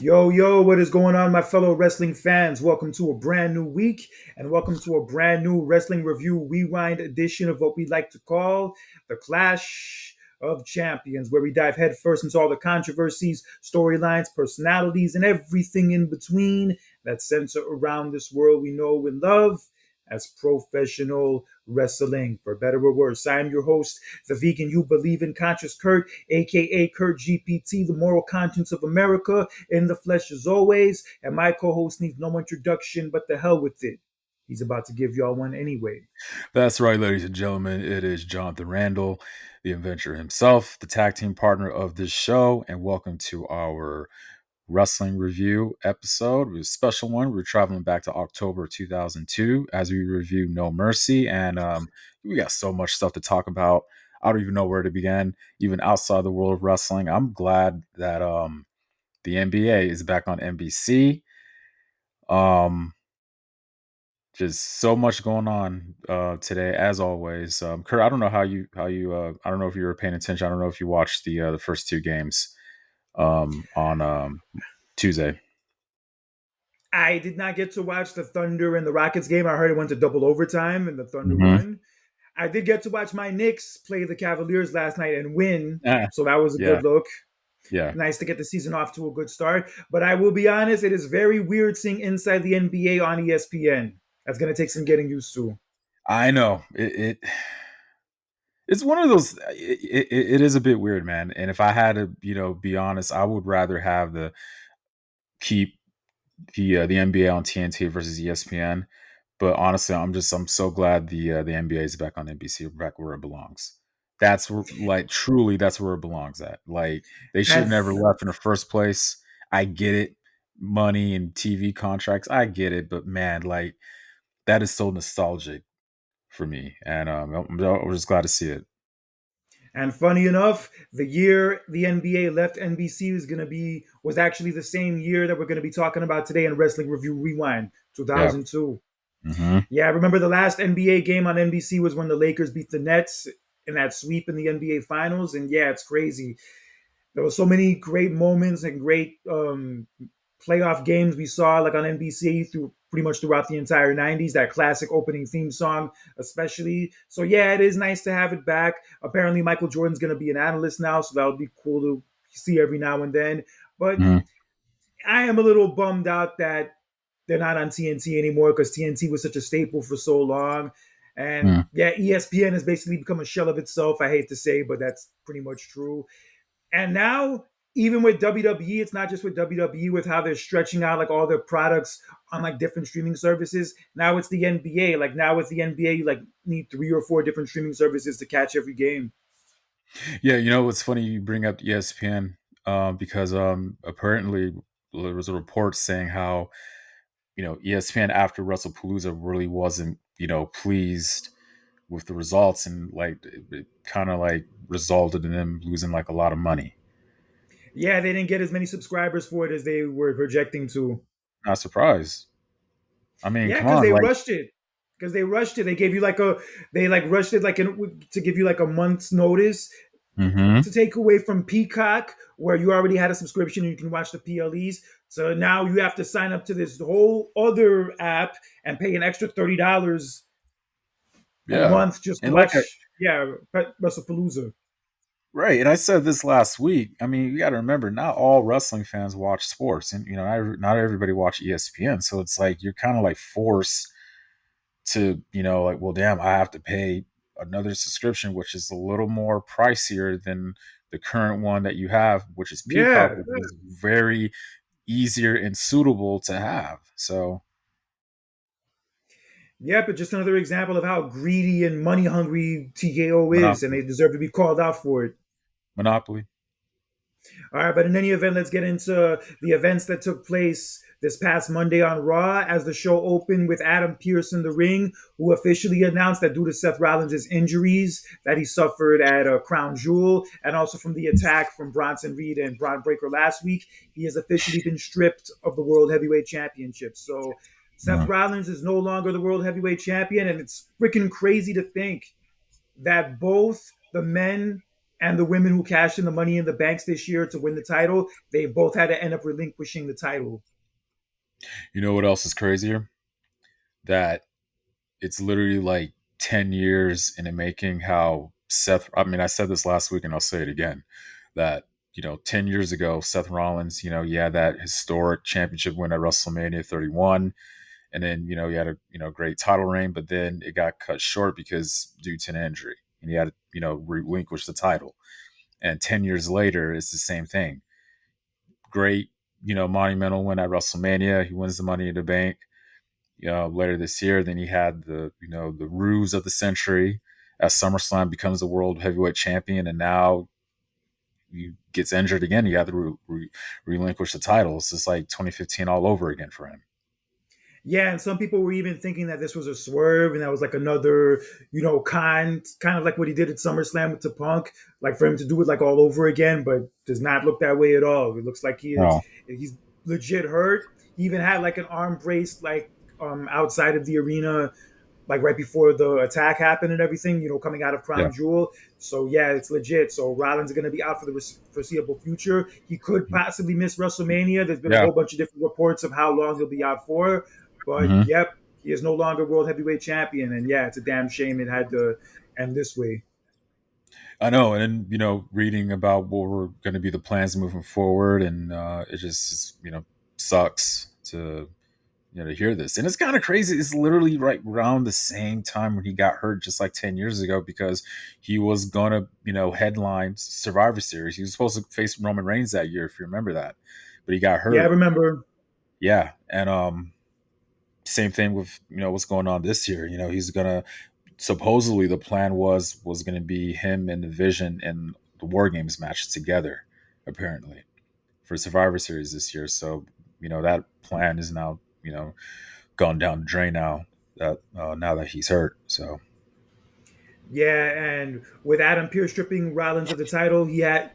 Yo, yo, what is going on, my fellow wrestling fans? Welcome to a brand new week and welcome to a brand new wrestling review rewind edition of what we like to call the Clash of Champions, where we dive headfirst into all the controversies, storylines, personalities, and everything in between that center around this world we know and love as professional wrestling. For better or worse, I am your host, the vegan you believe in, Conscious Kurt, aka Kurt GPT, the moral conscience of America, in the flesh as always. And my co-host needs no introduction, but the hell with it. He's about to give y'all one anyway. That's right, ladies and gentlemen. It is Jonathan Randall, the inventor himself, the tag team partner of this show, and welcome to our wrestling review episode. It was a special one. We're traveling back to October 2002 as we review No Mercy, and we got so much stuff to talk about. I don't even know where to begin, even outside the world of wrestling. I'm glad that the NBA is back on NBC. Um, just so much going on today, as always. Kurt, I don't know how you I don't know if you were paying attention. I don't know if you watched the first two games on Tuesday. I did not get to watch the Thunder and the Rockets game. I heard it went to double overtime and the Thunder Mm-hmm. won. I did get to watch my Knicks play the Cavaliers last night and win, Yeah, so that was a yeah, good look. yeah. Nice to get the season off to a good start. But I will be honest, it is very weird seeing Inside the NBA on ESPN. That's going to take some getting used to. I know it's one of those. It is a bit weird, man. And if I had to, be honest, I would rather have the keep the NBA on TNT versus ESPN. But honestly, I'm so glad the NBA is back on NBC, back where it belongs. Truly that's where it belongs at. Like they should have never That's left in the first place. I get it, money and TV contracts, I get it, but man, like that is so nostalgic for me, and I'm just glad to see it. And funny enough, the year the NBA left NBC was actually the same year that we're going to be talking about today in Wrestling Review Rewind, Yeah. 2002. Hmm. Yeah, I remember the last NBA game on NBC was when the Lakers beat the Nets in that sweep in the NBA Finals, and yeah, it's crazy. There were so many great moments and great playoff games we saw like on NBC through pretty much throughout the entire 90s, that classic opening theme song especially. So yeah, it is nice to have it back. Apparently Michael Jordan's going to be an analyst now, so that would be cool to see every now and then. But Hmm. I am a little bummed out that they're not on TNT anymore because TNT was such a staple for so long. And yeah, ESPN has basically become a shell of itself. I hate to say, but that's pretty much true. And now, even with WWE, it's not just with WWE with how they're stretching out like all their products on like different streaming services. Now it's the NBA. Like now with the NBA, you like need 3 or 4 different streaming services to catch every game. Yeah, it's funny you bring up ESPN because apparently there was a report saying how ESPN after WrestlePalooza really wasn't pleased with the results, and like it kind of like resulted in them losing like a lot of money. Yeah, they didn't get as many subscribers for it as they were projecting to. Not surprised. I mean, Yeah, come because on, they like. rushed it. Because they rushed it. They gave you like they like rushed it like to give you like a month's notice Hmm. to take away from Peacock, where you already had a subscription and you can watch the PLEs. So now you have to sign up to this whole other app and pay an extra $30 a Yeah, month just to and like watch, yeah, WrestlePalooza. right, and I said this last week. I mean, you got to remember, not all wrestling fans watch sports, and not everybody watch ESPN. So it's like you're kind of like forced to, like, well, damn, I have to pay another subscription, which is a little more pricier than the current one that you have, which is Peacock, Yeah, which is very easier and suitable to have. So yeah, but just another example of how greedy and money hungry TKO is, and monopoly, they deserve to be called out for it. monopoly. All right, but in any event, let's get into the events that took place this past Monday on Raw as the show opened with Adam Pearce in the ring, who officially announced that due to Seth Rollins' injuries that he suffered at Crown Jewel and also from the attack from Bronson Reed and Braun Breaker last week, he has officially been stripped of the World Heavyweight Championship. So Seth Mm. Rollins is no longer the World Heavyweight Champion, and it's freaking crazy to think that both the men and the women who cashed in the Money in the Banks this year to win the title, they both had to end up relinquishing the title. You know what else is crazier? That it's literally like 10 years in the making how Seth, I mean, I said this last week and I'll say it again, that, 10 years ago, Seth Rollins, yeah, that historic championship win at WrestleMania 31. And then, he had a, great title reign, but then it got cut short because due to an injury and he had to, relinquish the title. And 10 years later, it's the same thing. Great, monumental win at WrestleMania. He wins the Money in the Bank later this year. Then he had the ruse of the century at SummerSlam, becomes the world heavyweight champion, and now he gets injured again. He had to relinquish the title. It's just like 2015 all over again for him. Yeah, and some people were even thinking that this was a swerve and that was like another, kind of like what he did at SummerSlam to Punk, like for him to do it like all over again, but does not look that way at all. It looks like Oh, he's legit hurt. He even had like an arm brace like outside of the arena like right before the attack happened and everything, coming out of yeah, Crown Jewel. So yeah, it's legit. So Rollins is going to be out for the foreseeable future. He could possibly miss WrestleMania. There's been a yeah. whole bunch of different reports of how long he'll be out for, but hmm yep, he is no longer world heavyweight champion. And yeah, it's a damn shame it had to end this way. I know. And then, reading about what were going to be the plans moving forward, and it just, sucks to to hear this. And it's kind of crazy. It's literally right around the same time when he got hurt, just like 10 years ago, because he was gonna, headline Survivor Series. He was supposed to face Roman Reigns that year, if you remember that, but he got Yeah, I hurt. remember. Yeah, and same thing with what's going on this year. He's gonna, supposedly the plan was gonna be him and the Vision and the War Games match together, apparently, for Survivor Series this year. So that plan is now gone down the drain now that he's hurt. So Yeah, and with Adam Pearce stripping Rollins of the title, he had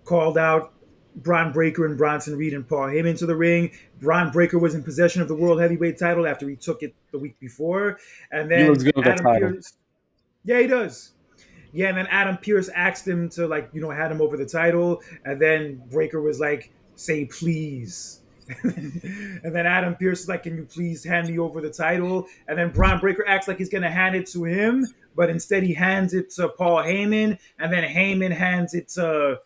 called out Braun Breaker and Bronson Reed and Paul Heyman to the ring. Braun Breaker was in possession of the World Heavyweight title after he took it the week before. And he looks then good with that Adam title. Pearce, yeah, he does. Yeah, and then Adam Pearce asked him to like, had him over the title. And then Breaker was like, say please. And then Adam Pearce is like, can you please hand me over the title? And then Braun Breaker acts like he's gonna hand it to him, but instead he hands it to Paul Heyman, and then Heyman hands it to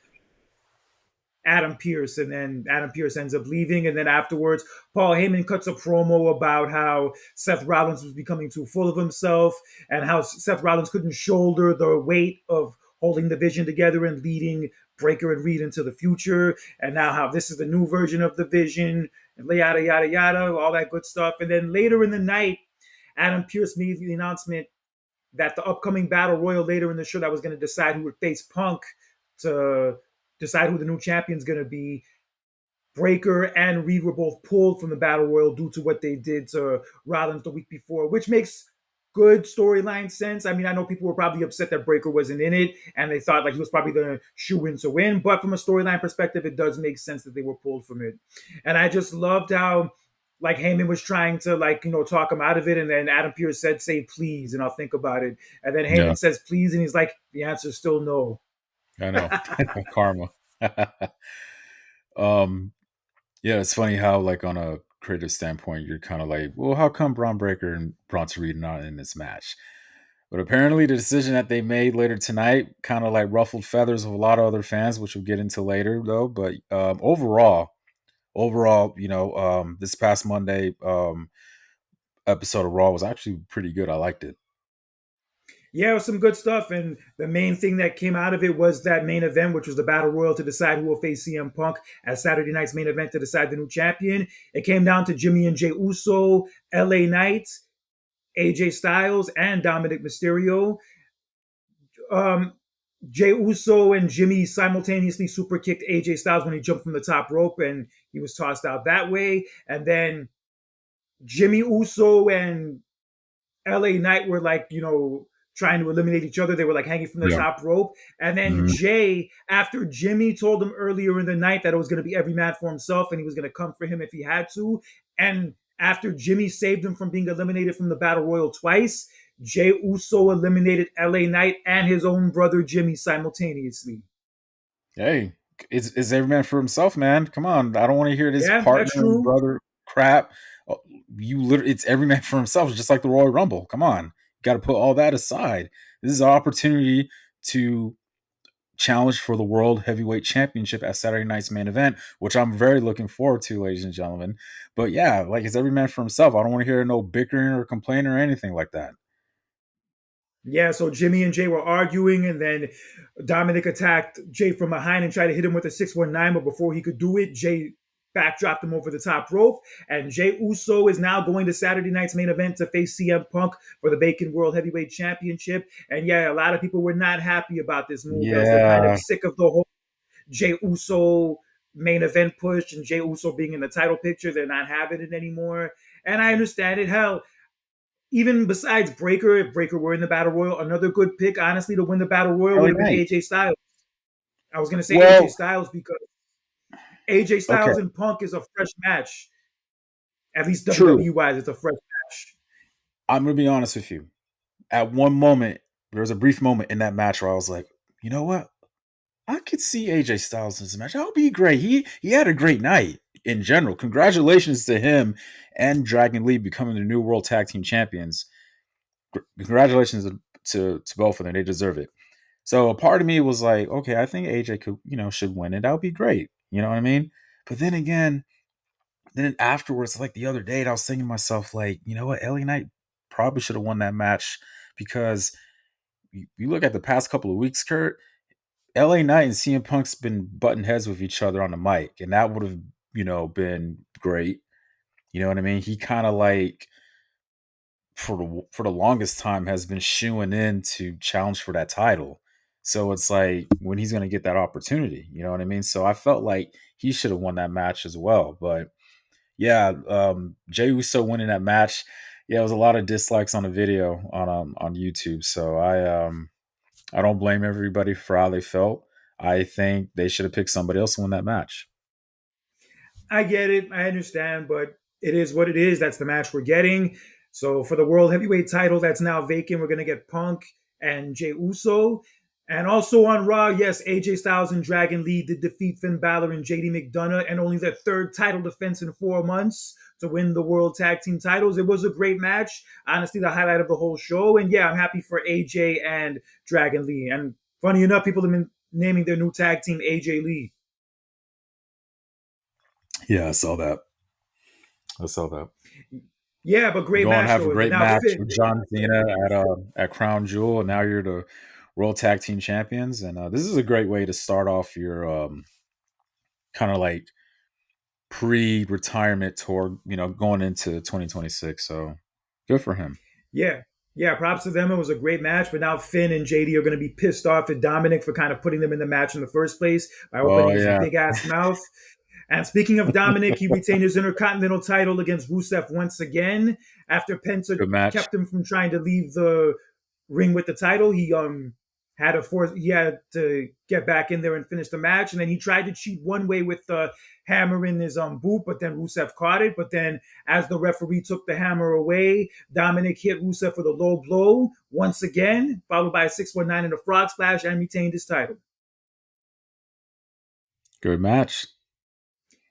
Adam Pearce, and then Adam Pearce ends up leaving, and then afterwards, Paul Heyman cuts a promo about how Seth Rollins was becoming too full of himself, and how Seth Rollins couldn't shoulder the weight of holding the Vision together and leading Breaker and Reed into the future, and now how this is the new version of the Vision, and yada yada yada, all that good stuff. And then later in the night, Adam Pearce made the announcement that the upcoming battle royal later in the show that was going to decide who would face Punk to decide who the new champion's going to be. Breaker and Reed were both pulled from the battle royal due to what they did to Rollins the week before, which makes good storyline sense. I mean, I know people were probably upset that Breaker wasn't in it, and they thought like he was probably the shoe in to win. But from a storyline perspective, it does make sense that they were pulled from it. And I just loved how like Heyman was trying to like talk him out of it, and then Adam Pearce said, "Say please," and I'll think about it. And then Yeah, Heyman says please, and he's like, "The answer is still no." I know. Karma. um, yeah, it's funny how, like, on a creative standpoint, you're kind of like, well, how come Braun Breaker and Bronson Reed are not in this match? But apparently, the decision that they made later tonight kind of like ruffled feathers of a lot of other fans, which we'll get into later, though. But overall, this past Monday episode of Raw was actually pretty good. I liked it. Yeah, it was some good stuff. And the main thing that came out of it was that main event, which was the Battle Royal to decide who will face CM Punk as Saturday night's main event to decide the new champion. It came down to Jimmy and Jey Uso, LA Knight, AJ Styles, and Dominic Mysterio. Um, Jey Uso and Jimmy simultaneously super kicked AJ Styles when he jumped from the top rope and he was tossed out that way. And then Jimmy Uso and LA Knight were like, trying to eliminate each other. They were like hanging from the Yeah. top rope. And then hmm Jay, after Jimmy told him earlier in the night that it was going to be every man for himself and he was going to come for him if he had to. And after Jimmy saved him from being eliminated from the Battle Royal twice, Jay Uso eliminated LA Knight and his own brother Jimmy simultaneously. Hey, it's every man for himself, man. Come on, I don't want to hear this Yeah, that's partner and true. brother crap. Oh, you literally, it's every man for himself. It's just like the Royal Rumble. Come on, you got to put all that aside. This is an opportunity to challenge for the World Heavyweight Championship at Saturday night's main event, which I'm very looking forward to, ladies and gentlemen. But yeah, like it's every man for himself. I don't want to hear no bickering or complaining or anything like that. Yeah, so Jimmy and Jay were arguing, and then Dominic attacked Jay from behind and tried to hit him with a 619, but before he could do it, Jay backdropped him over the top rope. And Jay Uso is now going to Saturday night's main event to face CM Punk for the Bacon World Heavyweight Championship. And yeah, a lot of people were not happy about this move. They're kind of Yeah, sick of the whole Jay Uso main event push and Jay Uso being in the title picture. They're not having it anymore. And I understand it. Hell, even besides Breaker, if Breaker were in the Battle Royal, another good pick, honestly, to win the Battle Royal would early have been night. AJ Styles. I was going to say AJ Well, Styles because AJ okay, Styles and Punk is a fresh match. At least true. WWE wise, it's a fresh match. I'm gonna be honest with you. At one moment, there was a brief moment in that match where I was like, you know what? I could see AJ Styles in this match. That would be great. He had a great night in general. Congratulations to him and Dragon Lee becoming the new World Tag Team Champions. Congratulations to both of them. They deserve it. So a part of me was like, okay, I think AJ could, should win it. That would be great. You know what I mean? But then again, then afterwards, like the other day, I was thinking to myself, like, you know what, LA Knight probably should have won that match because you look at the past couple of weeks, Kurt. LA Knight and CM Punk's been butting heads with each other on the mic, and that would have, been great. You know what I mean? He kind of like for the longest time has been shooing in to challenge for that title. So it's like when he's going to get that opportunity, you know what I mean? So I felt like he should have won that match as well. But yeah, Jey Uso winning that match. Yeah, it was a lot of dislikes on the video on YouTube. So I don't blame everybody for how they felt. I think they should have picked somebody else to win that match. I get it. I understand, but it is what it is. That's the match we're getting. So for the World Heavyweight title that's now vacant, we're going to get Punk and Jey Uso. And also on Raw, yes, AJ Styles and Dragon Lee did defeat Finn Balor and JD McDonough, and only their third title defense in 4 months to win the World Tag Team titles. It was a great match. Honestly, the highlight of the whole show. And yeah, I'm happy for AJ and Dragon Lee. And funny enough, people have been naming their new tag team AJ Lee. Yeah, I saw that. I saw that. Yeah, but great Go on, match have a though. But great now match Finn, with John Cena at Crown Jewel, and now you're the World Tag Team Champions. And this is a great way to start off your kind of like pre-retirement tour. Going into 2026. So good for him. yeah, yeah, props to them. It was a great match. But now Finn and JD are going to be pissed off at Dominic for kind of putting them in the match in the first place by Oh opening his yeah, big ass mouth. And speaking of Dominic, he retained his Intercontinental title against Rusev once again after Penta good match. kept him from trying to leave the ring with the title. He had to get back in there and finish the match, and then he tried to cheat one way with the hammer in his boot, but then Rusev caught it. But then, as the referee took the hammer away, Dominic hit Rusev with a low blow once again, followed by a 619 and a frog splash, and retained his title. Good match.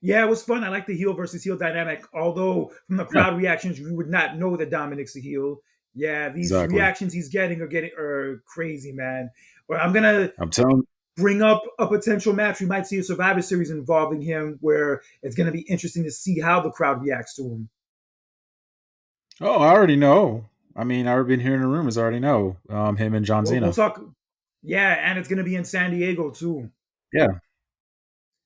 Yeah, it was fun. I like the heel versus heel dynamic. Although from the Yeah, crowd reactions, you would not know that Dominic's a heel. Yeah, these exactly. reactions he's getting are crazy, man. But I'm gonna I'm telling. bring up a potential match. We might see a Survivor Series involving him, where it's gonna be interesting to see how the crowd reacts to him. Oh, I already know. I mean, I've been hearing the rumors. I already know. Him and John We'll Cena. talk. Yeah, and it's gonna be in San Diego too. Yeah,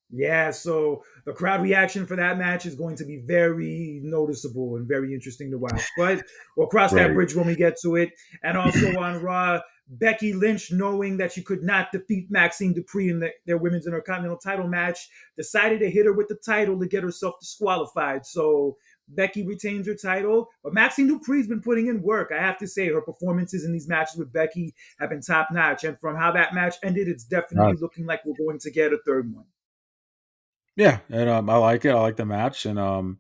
Yeah, so the crowd reaction for that match is going to be very noticeable and very interesting to watch. But we'll cross that right. bridge when we get to it. And also on Raw, Becky Lynch, knowing that she could not defeat Maxine Dupree in their women's intercontinental title match, decided to hit her with the title to get herself disqualified. So Becky retains her title, but Maxine Dupree's been putting in work. I have to say, her performances in these matches with Becky have been top notch. And from how that match ended, it's definitely looking like we're going to get a third one. Yeah, and I like it. I like the match, and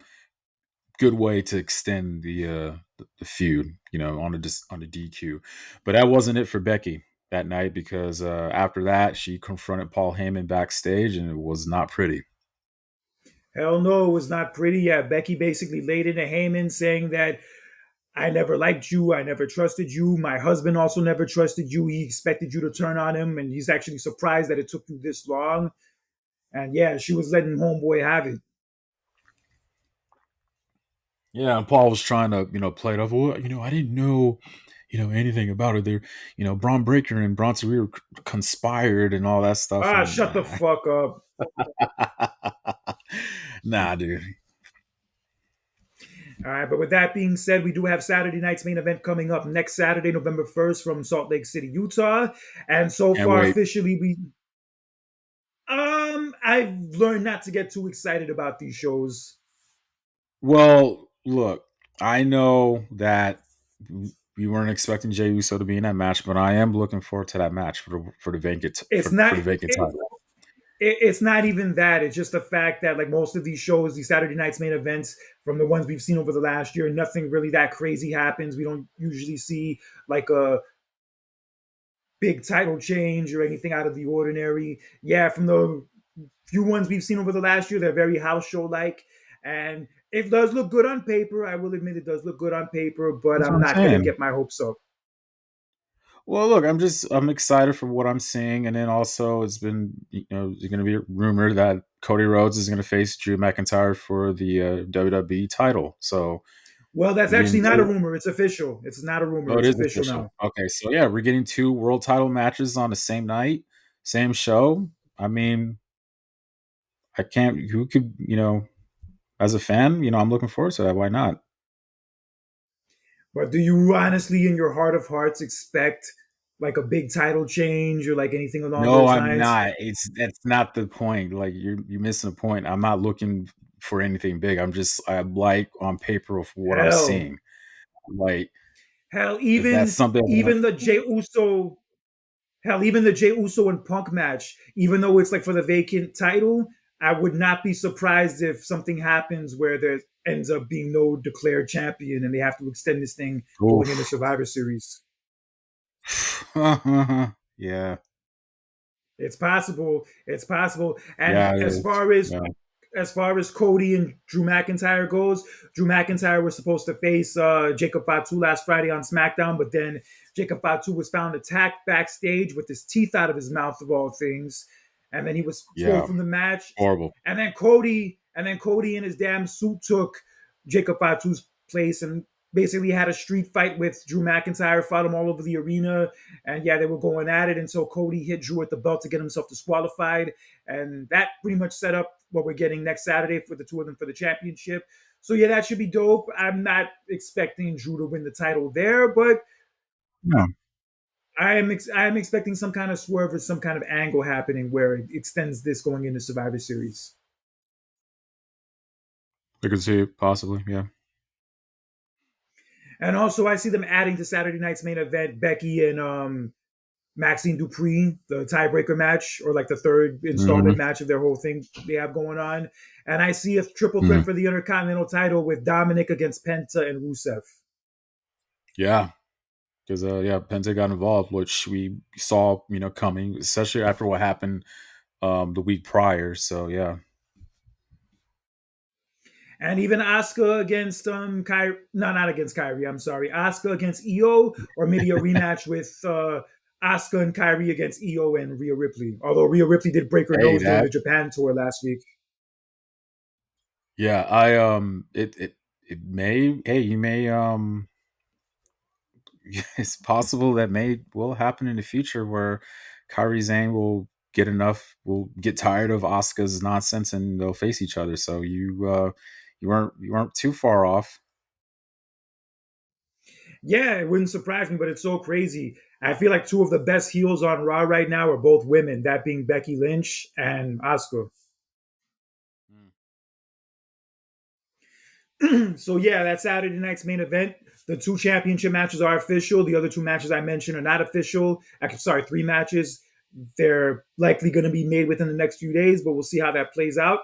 good way to extend the feud, on a DQ. But that wasn't it for Becky that night because after that she confronted Paul Heyman backstage, and it was not pretty. Hell no, it was not pretty. Yeah, Becky basically laid into Heyman saying that I never liked you. I never trusted you. My husband also never trusted you. He expected you to turn on him, and he's actually surprised that it took you this long. And yeah, she was letting Homeboy have it. Yeah, and Paul was trying to, play it off. Well, I didn't know, anything about it. There, Braun Breaker and Bronson Reed conspired and all that stuff. Ah, And shut the fuck up. nah, dude. All right, but with that being said, we do have Saturday night's main event coming up next Saturday, November 1st from Salt Lake City, Utah. And so Can't far wait. officially I've learned not to get too excited about these shows. Well, look, I know that we weren't expecting Jey Uso to be in that match, but I am looking forward to that match for the vacant It's for not the vacant title. it's not even that. It's just the fact that like most of these shows, these Saturday night's main events, from the ones we've seen over the last year, nothing really that crazy happens. We don't usually see like a big title change or anything out of the ordinary. Yeah, from the few ones we've seen over the last year, they're very house show like, and it does look good on paper. I will admit it does look good on paper, but That's what I'm I'm not gonna saying. get my hopes up. Well, look, I'm excited for what I'm seeing, and then also it's been there's going to be a rumor that Cody Rhodes is going to face Drew McIntyre for the WWE title. So Well, that's we're getting actually not a two. rumor. It's official. It's not a rumor. Oh, it It's is official official. now. Okay, so yeah, we're getting two world title matches on the same night, same show. I mean, I can't. Who could as a fan, I'm looking forward to that. Why not? But do you honestly, in your heart of hearts, expect like a big title change or like anything along No, those I'm lines? not. That's not the point. Like you're missing the point. I'm not looking for anything big. I like on paper of what I'm Hell, seeing. Like hell, if that's something I want. even the Jey Uso, hell, even the Jey Uso and Punk match, even though it's like for the vacant title, I would not be surprised if something happens where there ends up being no declared champion and they have to extend this thing going into Oof. Survivor Series. Yeah, It's possible. It's possible. And yeah, it is. Yeah, as far as Cody and Drew McIntyre goes, Drew McIntyre was supposed to face Jacob Fatu last Friday on SmackDown, but then Jacob Fatu was found attacked backstage with his teeth out of his mouth, of all things, and then he was pulled yeah, from the match. horrible. And then Cody in his damn suit took Jacob Fatu's place and basically had a street fight with Drew McIntyre, fought him all over the arena, and yeah, they were going at it until Cody hit Drew at the belt to get himself disqualified. And that pretty much set up what we're getting next Saturday for the two of them for the championship. So yeah, that should be dope. I'm not expecting Drew to win the title there, but Yeah, I am expecting some kind of swerve or some kind of angle happening where it extends this going into Survivor Series. I could see it possibly. Yeah. And also, I see them adding to Saturday night's main event Becky and Maxine Dupree, the tiebreaker match, or like the third installment Hmm. match of their whole thing they have going on. And I see a triple threat for the Intercontinental title with Dominic against Penta and Rusev. Yeah, because yeah, Penta got involved, which we saw coming, especially after what happened the week prior. So yeah. And even Asuka against Kyrie, no, not against Kyrie. I'm sorry, Asuka against Io, or maybe a rematch with Asuka and Kyrie against Io and Rhea Ripley. Although Rhea Ripley did break her Hey, nose during that. the Japan tour last week. Yeah, it may. Hey, you may. It's possible that will happen in the future where Kyrie Zane will get tired of Asuka's nonsense and they'll face each other. So you weren't too far off. Yeah, it wouldn't surprise me, but it's so crazy. I feel like two of the best heels on Raw right now are both women, that being Becky Lynch and Asuka. So yeah, that's Saturday night's main event. The two championship matches are official. The other two matches I mentioned are not official. Sorry, three matches. they're likely going to be made within the next few days, but we'll see how that plays out.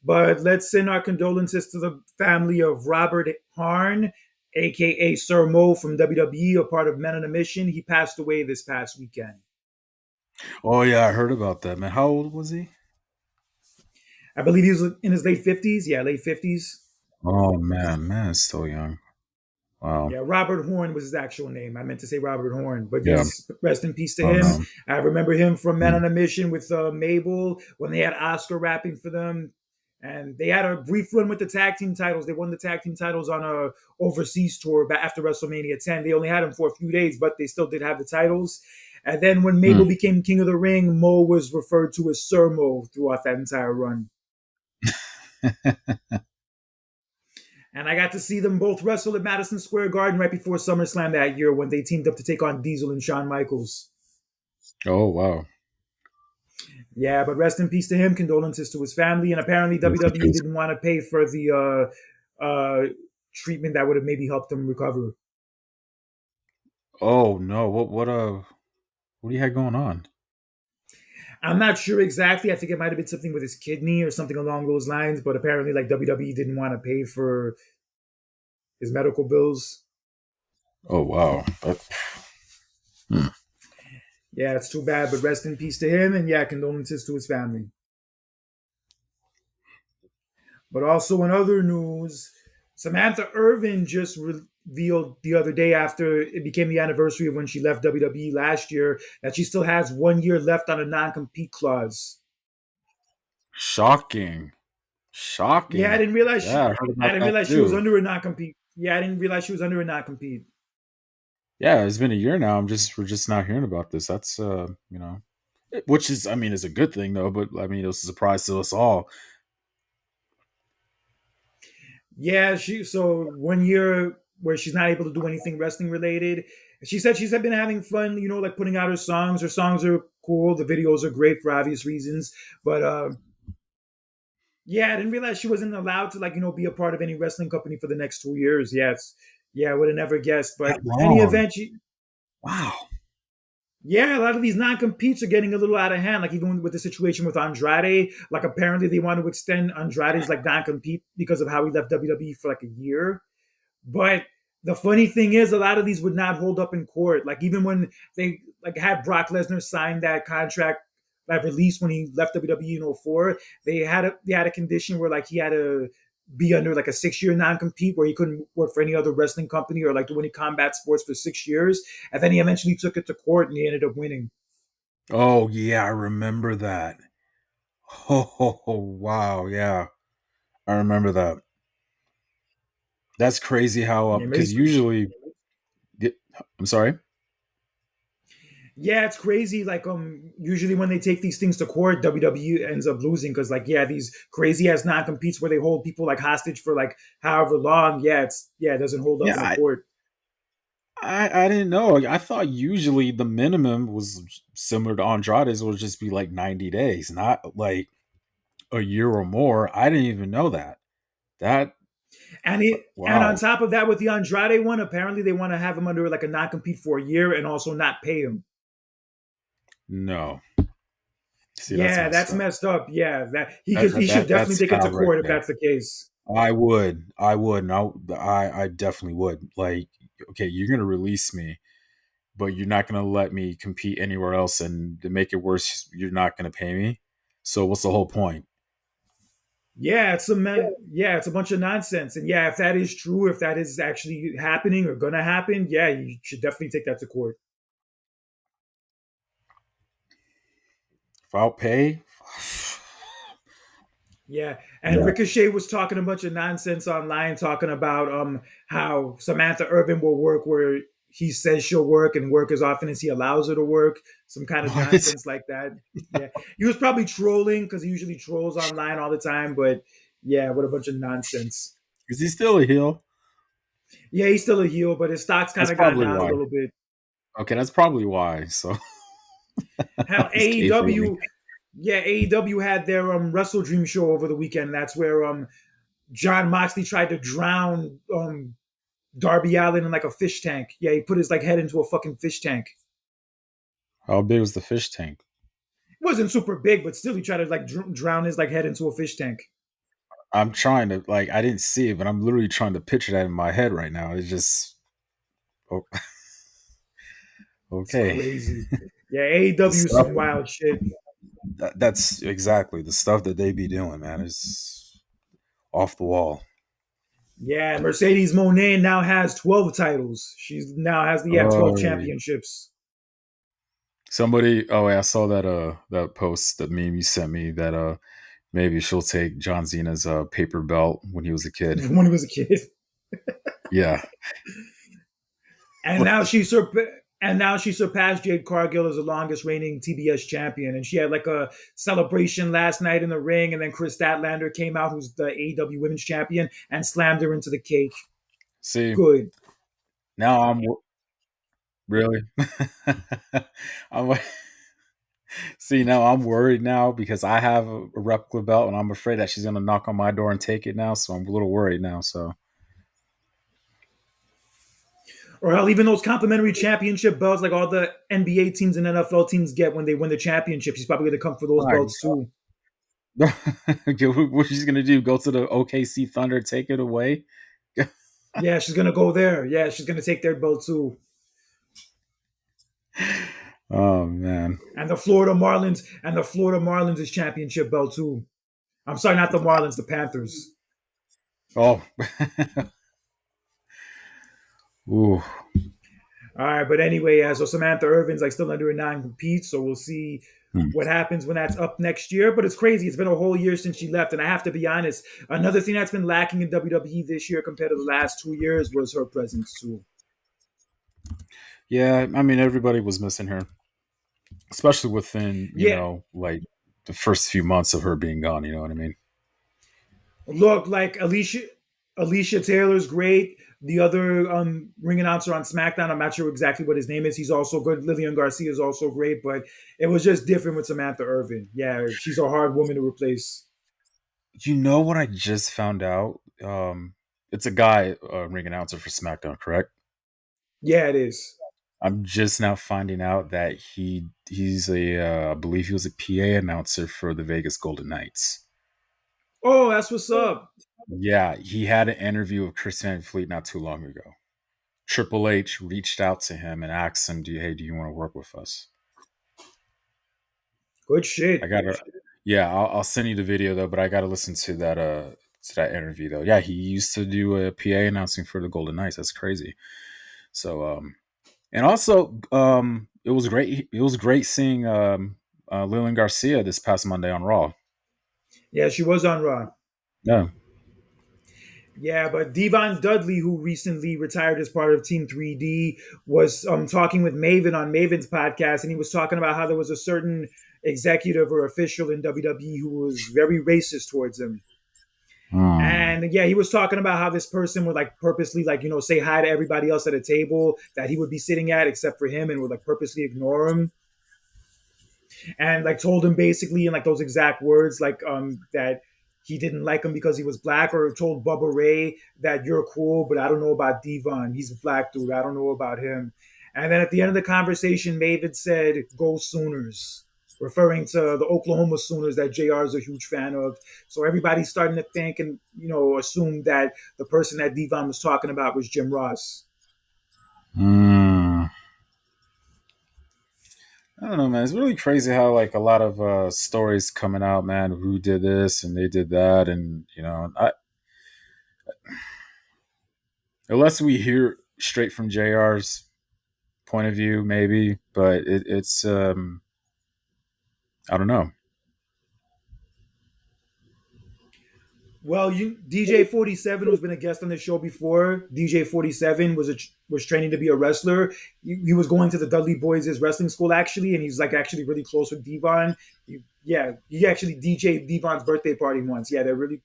But let's send our condolences to the family of Robert Harn, aka Sir Mo from WWE, a part of Men on a Mission. He passed away this past weekend. Oh yeah, I heard about that, man. How old was he? I believe he was in his late 50s. Yeah, late 50s. Oh man, it's still young. Wow. Yeah, Robert Horn was his actual name. I meant to say Robert Horn, but Yeah. yes, rest in peace to Oh him. no. I remember him from Men Mm. on a Mission with Mabel when they had Oscar rapping for them, and they had a brief run with the tag team titles. They won the tag team titles on a overseas tour after WrestleMania 10. They only had them for a few days, but they still did have the titles. And then when Mabel Mm. became King of the Ring, Mo was referred to as Sir Mo throughout that entire run. And I got to see them both wrestle at Madison Square Garden right before SummerSlam that year when they teamed up to take on Diesel and Shawn Michaels. Oh wow. Yeah, but rest in peace to him. Condolences to his family. And apparently Rest in WWE peace. didn't want to pay for the treatment that would have maybe helped him recover. Oh no. What do you had going on? I'm not sure exactly. I think it might have been something with his kidney or something along those lines. But apparently, like WWE didn't want to pay for his medical bills. Oh wow. Hmm. Yeah, it's too bad. But rest in peace to him. And yeah, condolences to his family. But also in other news, Samantha Irvin just revealed the other day after it became the anniversary of when she left WWE last year that she still has 1 year left on a non-compete clause. Shocking. Yeah, I Shocking. didn't realize Yeah, I she heard I about didn't that realize she was too. under a non-compete. Yeah, I didn't realize she was under a non-compete. Yeah, it's been a year now. We're just now hearing about this. That's which is, I mean, is a good thing though. But I mean, it was a surprise to us all. Yeah, she so 1 year where she's not able to do anything wrestling related. She said she's been having fun, like putting out her songs. Her songs are cool. The videos are great for obvious reasons. But yeah, I didn't realize she wasn't allowed to be a part of any wrestling company for the next 2 years. Yeah, I would have never guessed. But That any long. event, Wow. yeah, a lot of these non-competes are getting a little out of hand. Like even with the situation with Andrade, like apparently they want to extend Andrade's like non-compete because of how he left WWE for like a year. But the funny thing is, a lot of these would not hold up in court. Like even when they like had Brock Lesnar sign that contract that released when he left WWE in '04, they had a condition where like he had to be under like a 6 year non compete where he couldn't work for any other wrestling company or like do any combat sports for 6 years. And then he eventually took it to court and he ended up winning. Oh yeah, I remember that. Oh wow, yeah, I remember that. That's crazy how Yeah, because usually, y- I'm sorry. yeah, it's crazy. Like usually when they take these things to court, WWE ends up losing because like yeah, these crazy ass non competes where they hold people like hostage for like however long. It doesn't hold up Yeah, in a court. I didn't know. Like, I thought usually the minimum was similar to Andrade's, would just be like 90 days, not like a year or more. I didn't even know that. That And on wow. top of that, with the Andrade one, apparently they want to have him under like a non compete for a year and also not pay him. No. See, that's Yeah, messed that's up. messed up. Yeah, that he should definitely That's take it to foul right court if there. that's the case. I would, and I definitely would. Like, okay, you're gonna release me, but you're not gonna let me compete anywhere else, and to make it worse, you're not gonna pay me. So what's the whole point? It's a bunch of nonsense. And yeah, if that is true, if that is actually happening or gonna happen, yeah, you should definitely take that to court. Without pay? Yeah, and Yeah. Ricochet was talking a bunch of nonsense online, talking about how Samantha Irvin will work where he says she'll work and work as often as he allows her to work. Some kind of What? nonsense like that. Yeah, he was probably trolling because he usually trolls online all the time. But yeah, what a bunch of nonsense. Is he still a heel? Yeah, he's still a heel, but his stock's kind That's of gone probably down a why. little bit. Okay, that's probably why. So Hell, he's kayfabing. AEW had their Wrestle Dream show over the weekend. That's where John Moxley tried to drown Darby Allin in like a fish tank. Yeah, he put his like head into a fucking fish tank. How big was the fish tank? Wasn't super big, but still he tried to like drown his like head into a fish tank. I'm trying to like I didn't see it, but I'm literally trying to picture that in my head right now. It's just oh, It's okay. crazy. Yeah, The AEW stuff some wild shit. that's exactly the stuff that they be doing, man. Is off the wall. Yeah, Mercedes Monet now has 12 titles. She's now has the 12 Oh, championships. somebody. Oh, I saw that that post, that meme you sent me. That maybe she'll take John Cena's paper belt when he was a kid. When he was a kid. Yeah. And now she surpassed Jade Cargill as the longest reigning TBS champion. And she had like a celebration last night in the ring. And then Chris Statlander came out, who's the AEW Women's Champion, and slammed her into the cake. See, Good. now really. I'm see now I'm worried now because I have a replica belt and I'm afraid that she's gonna knock on my door and take it now. So I'm a little worried now. So Or hell, even those complimentary championship belts, like all the NBA teams and NFL teams get when they win the championship, she's probably going to come for those my belts too. what she's gonna do? Go to the OKC Thunder, take it away? Yeah, she's going to go there. Yeah, she's going to take their belt too. Oh man. And the Florida Marlins is championship belt too. I'm sorry, not the Marlins, the Panthers. Oh. Ooh. All right, but anyway, yeah. So Samantha Irvin's like still under a non-compete, so we'll see Hmm. what happens when that's up next year. But it's crazy; it's been a whole year since she left, and I have to be honest. Another thing that's been lacking in WWE this year compared to the last 2 years was her presence too. Yeah, I mean everybody was missing her, especially within Yeah, like the first few months of her being gone. You know what I mean? look, like Alicia Taylor's great. The other ring announcer on SmackDown, I'm not sure exactly what his name is. He's also good. Lillian Garcia is also great, but it was just different with Samantha Irvin. Yeah, she's a hard woman to replace. You know what I just found out? It's a guy, ring announcer for SmackDown, correct? Yeah, it is. I'm just now finding out that he's I believe he was a PA announcer for the Vegas Golden Knights. Oh, that's what's up. Yeah, he had an interview with Chris Van Fleet not too long ago. Triple H reached out to him and asked him, "Hey, do you want to work with us?" Good I shit. gotta, yeah, I'll send you the video though, but I gotta listen to that interview though. Yeah, he used to do a PA announcing for the Golden Knights. That's crazy. So and also it was great. It was great seeing Lillian Garcia this past Monday on Raw. Yeah, she was on Raw. Yeah. Yeah, but Devon Dudley, who recently retired as part of Team 3D, was talking with Maven on Maven's podcast, and he was talking about how there was a certain executive or official in WWE who was very racist towards him. Hmm. And yeah, he was talking about how this person would like purposely like say hi to everybody else at a table that he would be sitting at except for him, and would like purposely ignore him, and like told him basically in like those exact words like that he didn't like him because he was black, or told Bubba Ray that you're cool, but I don't know about Devon. He's a black dude. I don't know about him. And then at the end of the conversation, Maven said, "Go Sooners," referring to the Oklahoma Sooners that JR is a huge fan of. So everybody's starting to think and assume that the person that Devon was talking about was Jim Ross. Hmm. I don't know, man. It's really crazy how like a lot of stories coming out, man. Who did this and they did that, and unless we hear straight from JR's point of view, maybe, but it's I don't know. Well, DJ 47, who's been a guest on the show before, DJ 47 was training to be a wrestler. He was going to the Dudley Boys' wrestling school actually, and he's like actually really close with Devon. Yeah, he actually DJ'd Devon's birthday party once. Yeah, they're really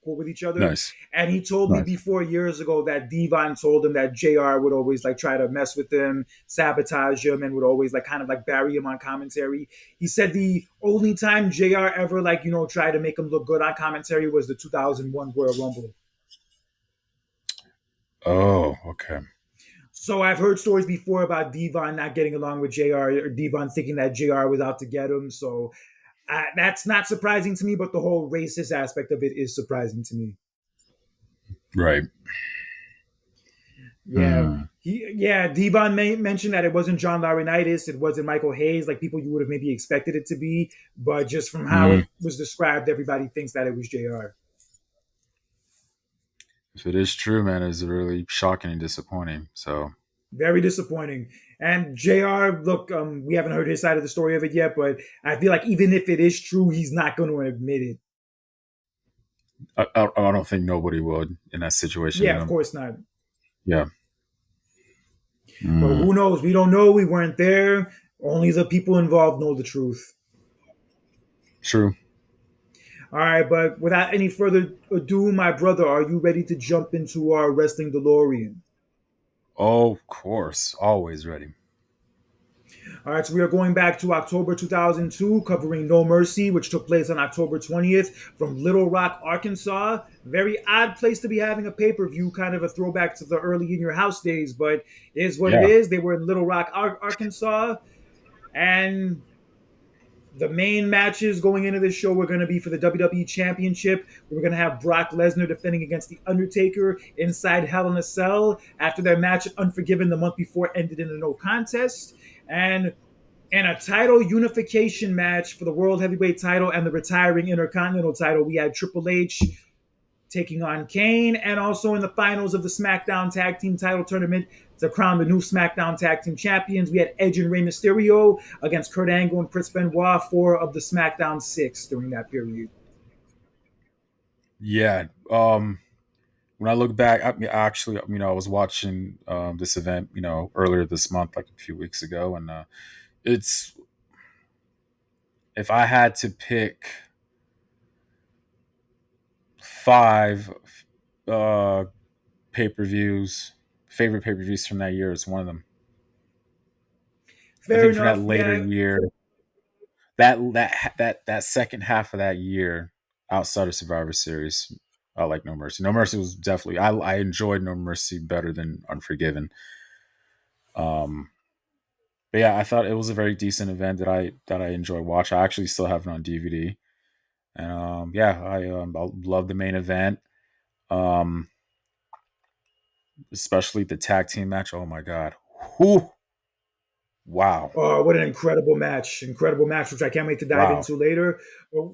cool with each other. Nice, And he told me nice. before years ago that Devon told him that JR would always like try to mess with him, sabotage him, and would always like kind of like bury him on commentary. He said the only time JR ever like, tried to make him look good on commentary was the 2001 Royal Rumble. Oh, okay. So I've heard stories before about Devon not getting along with JR, or Devon thinking that JR was out to get him. So that's not surprising to me, but the whole racist aspect of it is surprising to me. Right. Yeah, Hmm. Devon mentioned that it wasn't John Laurinaitis, it wasn't Michael Hayes, like people you would have maybe expected it to be, but just from how Hmm. it was described, everybody thinks that it was JR. If it is true, man, it's really shocking and disappointing. So Very disappointing. And JR, look, we haven't heard his side of the story of it yet, but I feel like even if it is true, he's not going to admit it. I don't think nobody would in that situation. Yeah, of course not. Yeah. But Mm, who knows? We don't know. We weren't there. Only the people involved know the truth. true. All right, but without any further ado, my brother, are you ready to jump into our wrestling DeLorean? Oh, of course. Always ready. All right, so we are going back to October 2002, covering No Mercy, which took place on October 20th from Little Rock, Arkansas. Very odd place to be having a pay per view, kind of a throwback to the early in your house days, but it is what it Yeah. is. They were in Little Rock, Arkansas, and the main matches going into this show were going to be for the WWE Championship. We were going to have Brock Lesnar defending against The Undertaker inside Hell in a Cell after their match at Unforgiven the month before ended in a no contest. And a title unification match for the World Heavyweight title and the retiring Intercontinental title, we had Triple H taking on Kane, and also in the finals of the SmackDown Tag Team title tournament to crown the new SmackDown Tag Team champions, we had Edge and Rey Mysterio against Kurt Angle and Chris Benoit, four of the SmackDown six during that period. Yeah. When I look back, I mean, actually, I was watching this event, earlier this month, like a few weeks ago, and it's if I had to pick five uh, pay per views, favorite pay per views from that year, it's one of them. I Fair think for that enough. later Yeah, year, that second half of that year, outside of Survivor Series, I like No Mercy. No Mercy was definitely I enjoyed No Mercy better than Unforgiven. Um, but yeah, I thought it was a very decent event that I enjoy watch. I actually still have it on DVD, and yeah, I love the main event, um, especially the tag team match. Oh my god, whew, wow, oh, what an incredible match! Incredible match, which I can't wait to dive wow, into later. But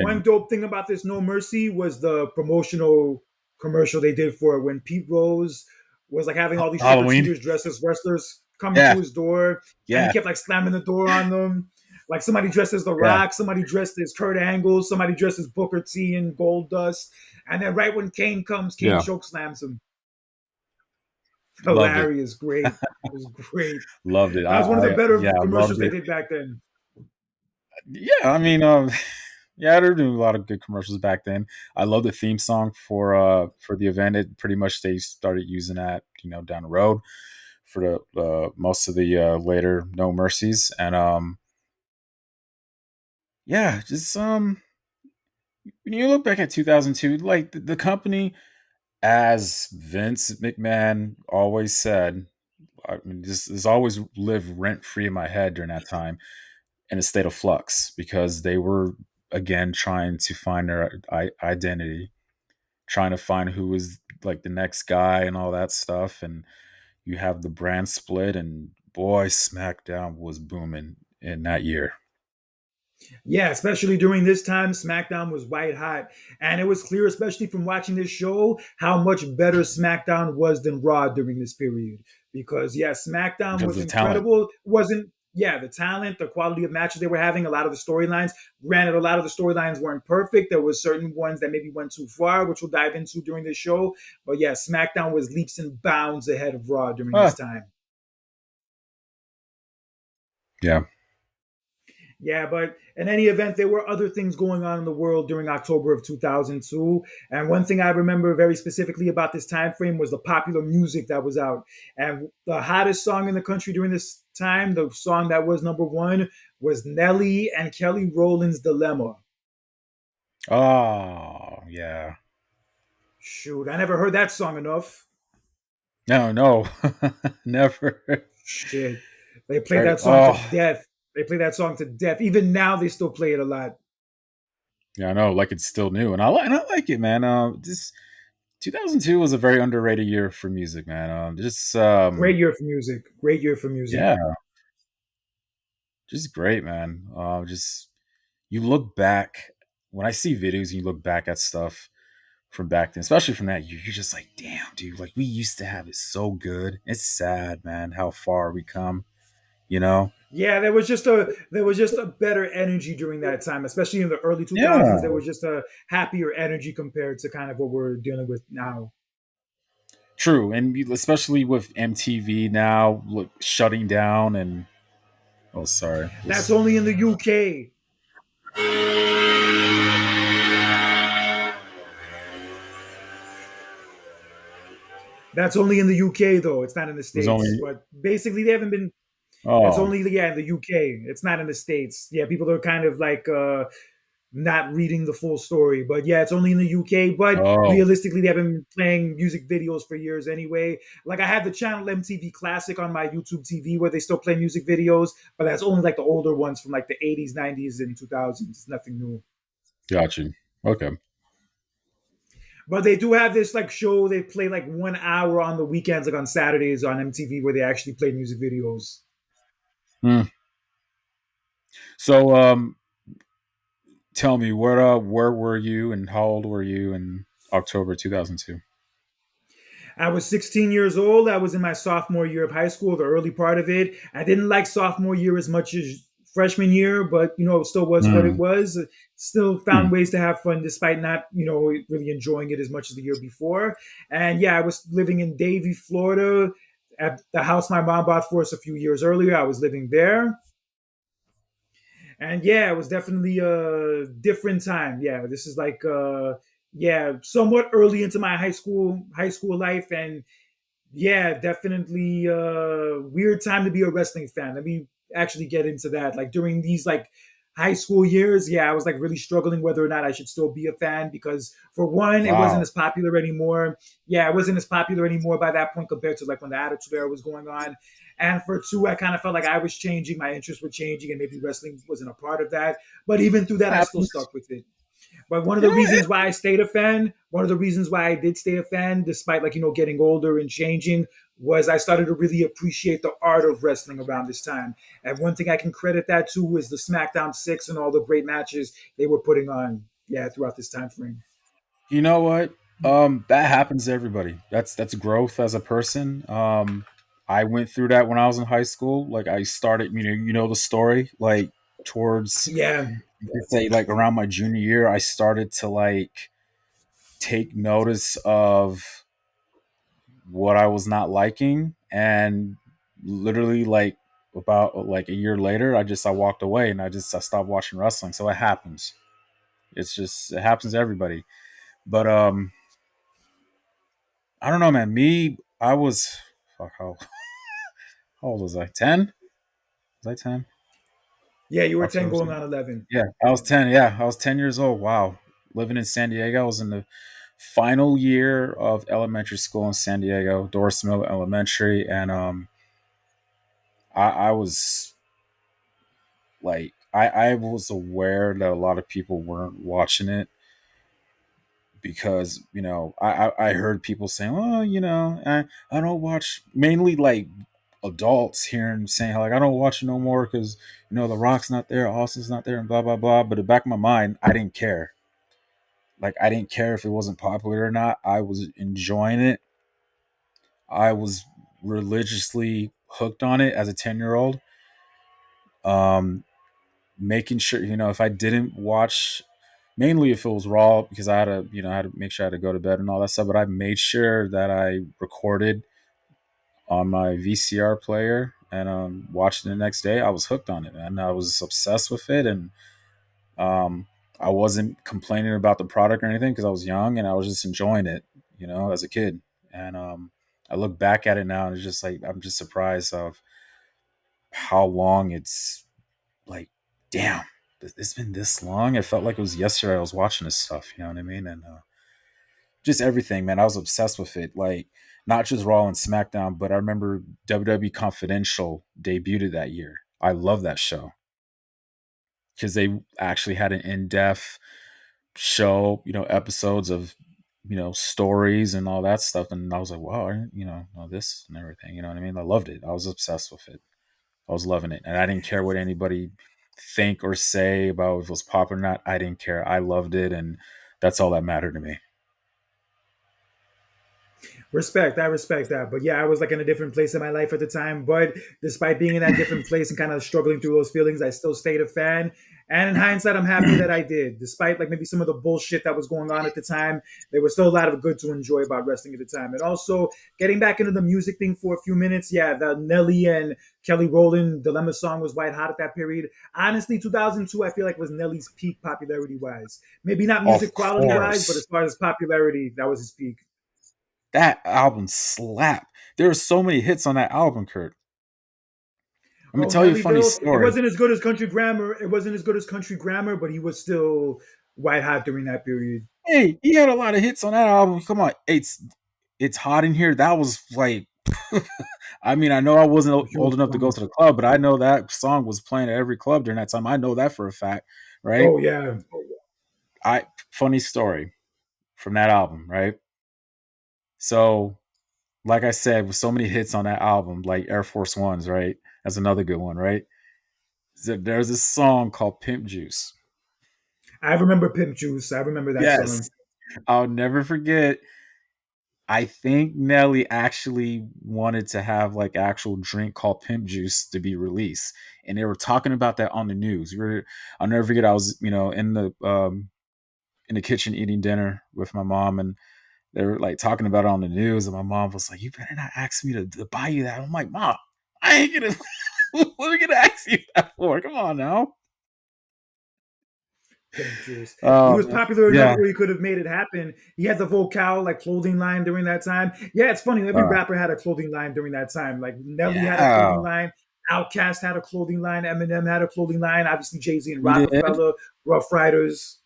one and dope thing about this No Mercy was the promotional commercial they did for it when Pete Rose was like having all these trick or Halloween, treaters dressed as wrestlers coming to yeah, his door, and he yeah, kept like slamming the door on them. Like somebody dressed as The yeah, Rock, somebody dressed as Kurt Angle, somebody dressed as Booker T and Gold Dust, and then right when Kane comes, Kane yeah, choke slams him. loved it, Hilarious, great. It was great. loved it. That was one of the better Yeah, I commercials loved they it. did back then. Yeah, I mean, yeah, they're doing a lot of good commercials back then. I love the theme song for the event. It pretty much they started using that, down the road for the most of the later No Mercies, and yeah, just when you look back at 2002, like the company, as Vince McMahon always said, I mean, this always lived rent free in my head during that time in a state of flux because they were again trying to find their identity, trying to find who was like the next guy and all that stuff. And you have the brand split, and boy, SmackDown was booming in that year. Yeah, especially during this time, SmackDown was white hot. And it was clear, especially from watching this show, how much better SmackDown was than Raw during this period. Because, yeah, SmackDown Because was of the talent. incredible. Wasn't, yeah, the talent, the quality of matches they were having, a lot of the storylines. Granted, a lot of the storylines weren't perfect. There were certain ones that maybe went too far, which we'll dive into during this show. But, yeah, SmackDown was leaps and bounds ahead of Raw during this Ah, time. yeah. Yeah, but in any event, there were other things going on in the world during October of 2002. And one thing I remember very specifically about this time frame was the popular music that was out. And the hottest song in the country during this time, the song that was number one, was Nelly and Kelly Rowland's Dilemma. Oh, yeah. Shoot, I never heard that song enough. No, no, never. Shit, they played Right? that song to Oh, death. They play that song to death. Even now, they still play it a lot. yeah, I know. Like it's still new, and I like it, man. This 2002 was a very underrated year for music, man. Great year for music. Great year for music. Yeah, just great, man. Just you look back when I see videos, and you look back at stuff from back then, especially from that year. You're just like, damn, dude. Like we used to have it so good. It's sad, man, how far we come. You know? Yeah, there was just a better energy during that time, especially in the early 2000s. Yeah, There was just a happier energy compared to kind of what we're dealing with now. true, and especially with MTV now look shutting down and oh, sorry, That's just only in the UK. That's only in the UK though. It's not in the was states. only But basically, they haven't been. It's oh only in the UK. It's not in the states. Yeah, people are kind of like not reading the full story. But yeah, it's only in the UK. But oh realistically, they have been playing music videos for years anyway. Like I have the channel MTV Classic on my YouTube TV where they still play music videos, but that's only like the older ones from like the 80s, 90s, and 2000s. It's nothing new. got you. Okay. But they do have this like show they play like 1 hour on the weekends, like on Saturdays on MTV, where they actually play music videos. Hmm. So tell me where were you and how old were you in October 2002? I was 16 years old. I was in my sophomore year of high school, the early part of it. I didn't like sophomore year as much as freshman year, but it still was what it Hmm. was. Still Hmm. found ways to have fun despite not, really enjoying it as much as the year before. And yeah, I was living in Davie, Florida, at the house my mom bought for us a few years earlier. I was living there. And yeah, it was definitely a different time. Yeah, this is like yeah, somewhat early into my high school life, and yeah, definitely weird time to be a wrestling fan. Let me actually get into that. Like during these like high school years, yeah, I was like really struggling whether or not I should still be a fan because for one, it wasn't Wow. as popular anymore. Yeah, it wasn't as popular anymore by that point compared to like when the Attitude Era was going on. And for two, I kind of felt like I was changing, my interests were changing, and maybe wrestling wasn't a part of that. But even through that, I still Happens. stuck with it. But one of You the know what? reasons why I stayed a fan, one of the reasons why I did stay a fan, despite like, getting older and changing, was I started to really appreciate the art of wrestling around this time. And one thing I can credit that to is the SmackDown 6 and all the great matches they were putting on, yeah, throughout this time frame. You know what? That happens to everybody. That's growth as a person. I went through that when I was in high school. Like I started, the story. Like towards, Yeah, you could say, like around my junior year, I started to like take notice of what I was not liking, and literally like about like a year later, I walked away and I stopped watching wrestling. So it happens. It happens to everybody. But I don't know, man. Me, I was fuck how old was I? 10? Was I 10? yeah, you were 10 October. going on 11. Yeah, I was 10. Yeah, I was 10 years old. Wow. Living in San Diego. I was in the final year of elementary school in San Diego, Doris Miller Elementary, and I was like I was aware that a lot of people weren't watching it because I heard people saying, "Oh, I don't watch," mainly like adults hearing saying like, "I don't watch it no more because The Rock's not there, Austin's not there, and blah blah blah." But in the back of my mind, I didn't care. Like I didn't care if it wasn't popular or not. I was enjoying it. I was religiously hooked on it as a 10-year old. Um, Making sure if I didn't watch, mainly if it was raw, because I had to make sure I had to go to bed and all that stuff, but I made sure that I recorded on my VCR player and watched it the next day. I was hooked on it and I was obsessed with it, and um, I wasn't complaining about the product or anything because I was young and I was just enjoying it, as a kid. And I look back at it now and it's just like I'm just surprised of how long it's like, damn, it's been this long. It felt like it was yesterday I was watching this stuff. You know what I mean? And just everything, man. I was obsessed with it. Like not just Raw and SmackDown, but I remember WWE Confidential debuted that year. I love that show because they actually had an in-depth show, episodes of, stories and all that stuff. And I was like, wow, I didn't, know this and everything. You know what I mean? I loved it. I was obsessed with it. I was loving it. And I didn't care what anybody think or say about if it was popular or not. I didn't care. I loved it. And that's all that mattered to me. Respect, I respect that. But yeah, I was like in a different place in my life at the time. But despite being in that different place and kind of struggling through those feelings, I still stayed a fan. And in hindsight, I'm happy that I did. Despite like maybe some of the bullshit that was going on at the time, there was still a lot of good to enjoy about wrestling at the time. And also getting back into the music thing for a few minutes, yeah, the Nelly and Kelly Rowland Dilemma song was white hot at that period. Honestly, 2002, I feel like was Nelly's peak popularity wise. Maybe not Of music quality wise, but course. as far as popularity, that was his peak. That album slapped. There are so many hits on that album, Kurt. Let me Oh, tell you a funny Nellyville. It story. wasn't as good as Country Grammar. It wasn't as good as Country Grammar, but he was still white hot during that period. Hey, he had a lot of hits on that album. Come on, it's hot in here. That was like, I mean, I know I wasn't A old huge enough to go song. to the club, but I know that song was playing at every club during that time. I know that for a fact, right? Oh yeah. I Funny story from that album, right? So, like I said, with so many hits on that album, like Air Force Ones, right? That's another good one, right? So there's this song called Pimp Juice. I remember Pimp Juice. I remember that Yes, song. I'll never forget. I think Nelly actually wanted to have like actual drink called Pimp Juice to be released, and they were talking about that on the news. I'll never forget. I was, in the kitchen eating dinner with my mom, and they were like talking about it on the news, and my mom was like, "You better not ask me to buy you that." I'm like, "Mom, I ain't gonna. What are we gonna ask you that for? Come on now." Pimp Juice. He Oh was popular enough yeah. where he could have made it happen. He had the vocal like clothing line during that time. Yeah, it's funny. Every Uh, rapper had a clothing line during that time. Like Nelly had a clothing yeah, line. Outkast had a clothing line. Eminem had a clothing line. Obviously, Jay Z and he did. Rockefeller, Rough Riders.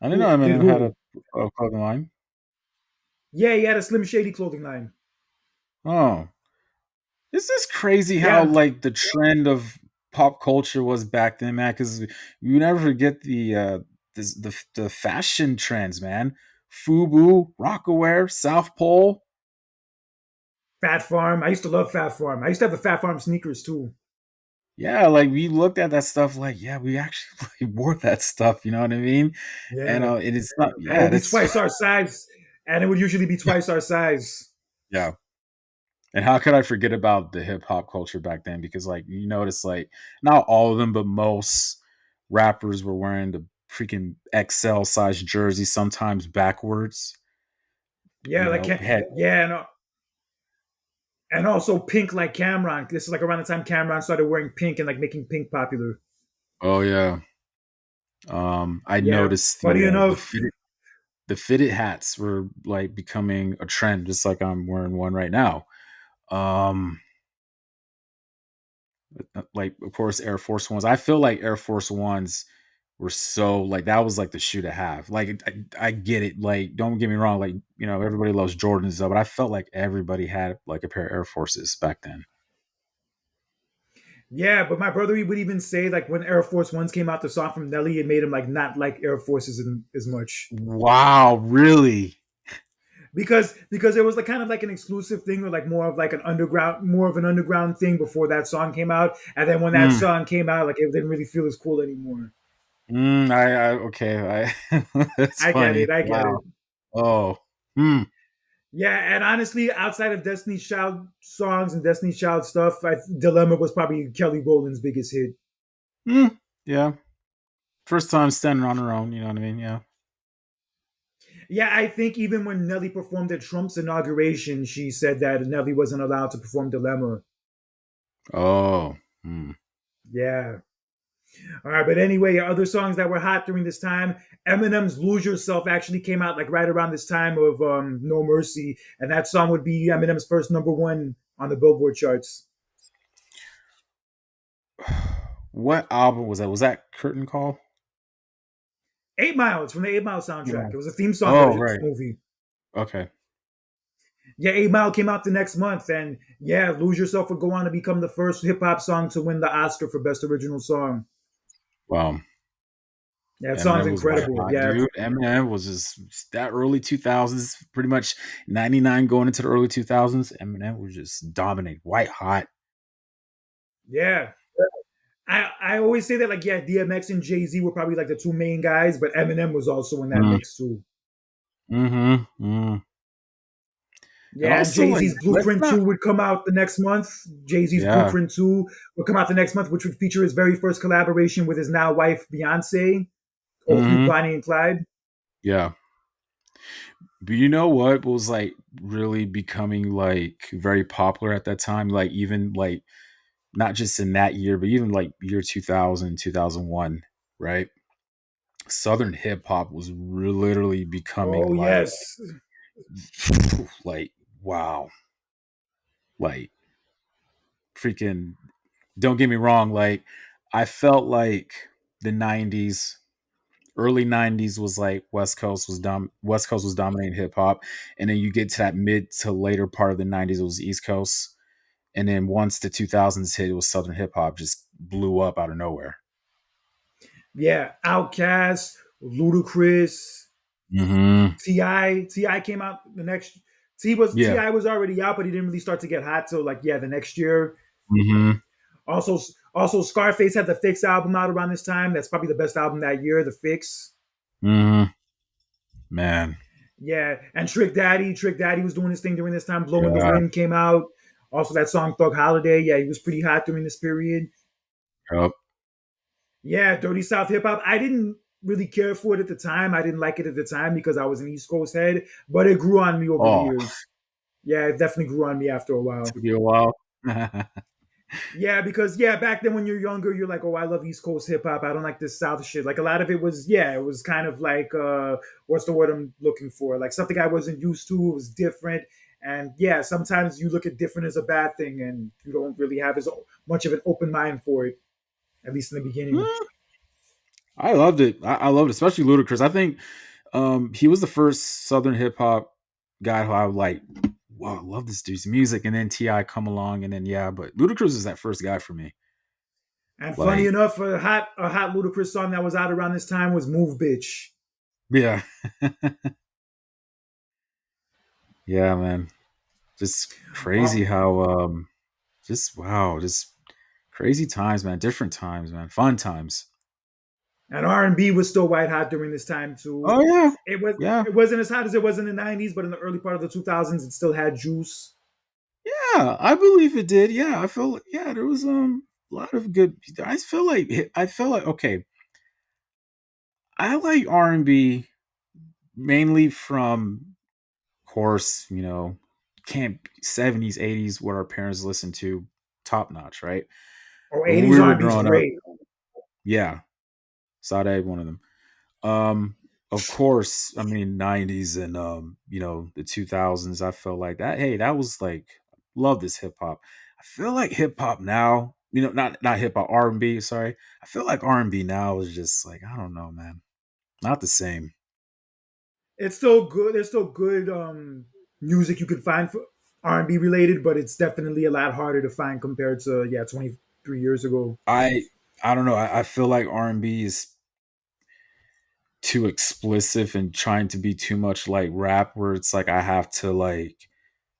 I didn't know Who did Eminem had who? a clothing line. Yeah, he had a Slim Shady clothing line. Oh, this is crazy how Yeah, like the trend of pop culture was back then, man. Because you never forget the fashion trends, man. FUBU, Rockaware, South Pole. Fat Farm. I used to love Fat Farm. I used to have the Fat Farm sneakers too. Yeah, like we looked at that stuff, like yeah, we actually like, wore that stuff. You know what I mean? And Yeah, it's not. and it Yeah, would be that's twice our size, and it would usually be twice our size. yeah. And how could I forget about the hip hop culture back then? Because like you notice, like not all of them, but most rappers were wearing the freaking XL size jersey, sometimes backwards. Yeah, Heck, yeah, and also pink like Cameron. This is like around the time Cameron started wearing pink and like making pink popular. oh yeah. I Yeah, noticed funny the enough. fitted hats were like becoming a trend, just like I'm wearing one right now. Um, like of course Air Force Ones. I feel like Air Force Ones were so like that was like the shoe to have. Like I get it. Like don't get me wrong. Like everybody loves Jordans though, but I felt like everybody had like a pair of Air Forces back then. Yeah, but my brother he would even say like when Air Force Ones came out, the song from Nelly, it made him like not like Air Forces as much. Wow, really? Because it was like kind of like an exclusive thing or like more of an underground thing before that song came out, and then when that Mm, song came out, like it didn't really feel as cool anymore. I okay. That's I get funny. it. I get Wow. it. Oh. Hmm. Yeah, and honestly, outside of Destiny's Child songs and Destiny's Child stuff, Dilemma was probably Kelly Rowland's biggest hit. Hmm. Yeah. First time standing on her own. You know what I mean? Yeah. Yeah, I think even when Nelly performed at Trump's inauguration, she said that Nelly wasn't allowed to perform Dilemma. Oh. Hmm. Yeah. All right, but anyway, other songs that were hot during this time, Eminem's "Lose Yourself" actually came out like right around this time of "No Mercy," and that song would be Eminem's first number one on the Billboard charts. What album was that? Was that Curtain Call? 8 Mile. It's from the 8 Mile Yeah. soundtrack. It was a theme song of Oh, the right. movie. Okay. Yeah, 8 Mile came out the next month, and yeah, Lose Yourself would go on to become the first hip hop song to win the Oscar for Best Original Song. Wow. Yeah, that song's Eminem was white incredible. hot, Yeah, dude. Eminem was just that early 2000s, pretty much 99 going into the early 2000s. Eminem was just dominate, white hot. yeah. I always say that like yeah, DMX and Jay Z were probably like the two main guys, but Eminem was also in that Mm, mix too. mm-hmm. Mm. And Yeah, and also, Jay like, Z's let's Blueprint not, 2 would come out the next month. Jay Z's yeah. Blueprint 2 would come out the next month, which would feature his very first collaboration with his now wife Beyonce, off new Mm-hmm. Bonnie and Clyde. Yeah. But you know what was like really becoming like very popular at that time? Like, even like not just in that year, but even like year 2000, 2001, right? Southern hip hop was literally becoming Oh like, yes, like, wow, like freaking. Don't get me wrong, like I felt like the '90s, early '90s was like West Coast was dominating hip hop, and then you get to that mid to later part of the '90s, it was East Coast, and then once the 2000s hit, it was Southern hip hop just blew up out of nowhere. yeah. Outkast, Ludacris, Mm-hmm. Ti came out the next. Ti Yeah. was already out, but he didn't really start to get hot till like yeah the next year. Mm-hmm. Also, also Scarface had the Fix album out around this time. That's probably the best album that year, The Fix. Mm-hmm. Man. Yeah, and Trick Daddy was doing his thing during this time. Blowing the Yeah. Wind came out. Also, that song Thug Holiday. Yeah, he was pretty hot during this period. Yep. Yeah, Dirty South hip hop. I didn't really care for it at the time. I didn't like it at the time because I was an East Coast head, but it grew on me over the Oh, years. Yeah, it definitely grew on me after a while. took you a while. Yeah, because yeah, back then when you're younger, you're like, oh, I love East Coast hip hop. I don't like this South shit. Like a lot of it was, yeah, it was kind of like, what's the word I'm looking for? Like something I wasn't used to. It was different, and yeah, sometimes you look at different as a bad thing, and you don't really have as much of an open mind for it, at least in the beginning. I loved it. I loved it, especially Ludacris. I think he was the first Southern hip hop guy who I would like. Wow, I love this dude's music. And then Ti come along, and then yeah, but Ludacris is that first guy for me. And funny Like, enough, a hot Ludacris song that was out around this time was "Move, Bitch." yeah, yeah, man, just Uh, crazy how just wow, just crazy times, man. Different times, man. Fun times. and R&B was still white hot during this time too. Oh yeah, It was yeah, it wasn't as hot as it was in the '90s, but in the early part of the 2000s, it still had juice. yeah. I believe it did. Yeah, I feel yeah. There was a lot of good. I feel like okay. I like R&B mainly from course, camp 70s, 80s, what our parents listened to, top notch, right? Oh, But when we 80s were R&B is growing up, great. yeah, Sade, one of them. Um, of course, I mean 90s and the 2000s, I felt like that. Hey, that was like love this hip hop. I feel like hip hop now, not hip hop, R&B, sorry. I feel like R&B now is just like, I don't know, man. Not the same. It's still good. There's still good music you could find for R&B related, but it's definitely a lot harder to find compared to yeah 23 years ago. I I don't know. I feel like R&B is too explicit and trying to be too much like rap, where it's like I have to like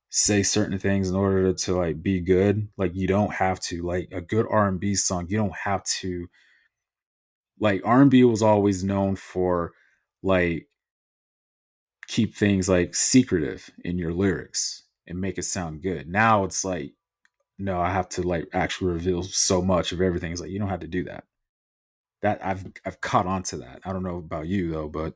say certain things in order to like be good. Like, you don't have to, like, a good R&B song, you don't have to, like, R&B was always known for like keep things like secretive in your lyrics and make it sound good. Now it's like, no, I have to like actually reveal so much of everything. It's like, you don't have to do that. That I've caught on to that. I don't know about you though, but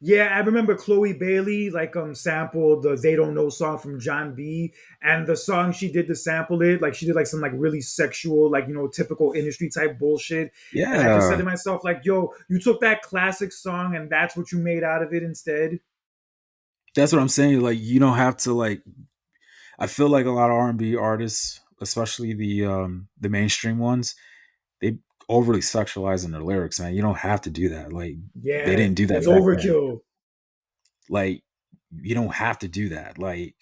Yeah, I remember Chloe Bailey like sampled the "They Don't Know" song from John B, and the song she did to sample it, like she did like some like really sexual, like typical industry type bullshit. And I just said yeah, to myself, like, yo, you took that classic song and that's what you made out of it instead. that's what I'm saying. Like, you don't have to like. I feel like a lot of R&B artists, especially the mainstream ones, they overly sexualizing their lyrics, man. You don't have to do that. Like they Yeah, didn't do that it's back then. overkill. Like you don't have to do that. Like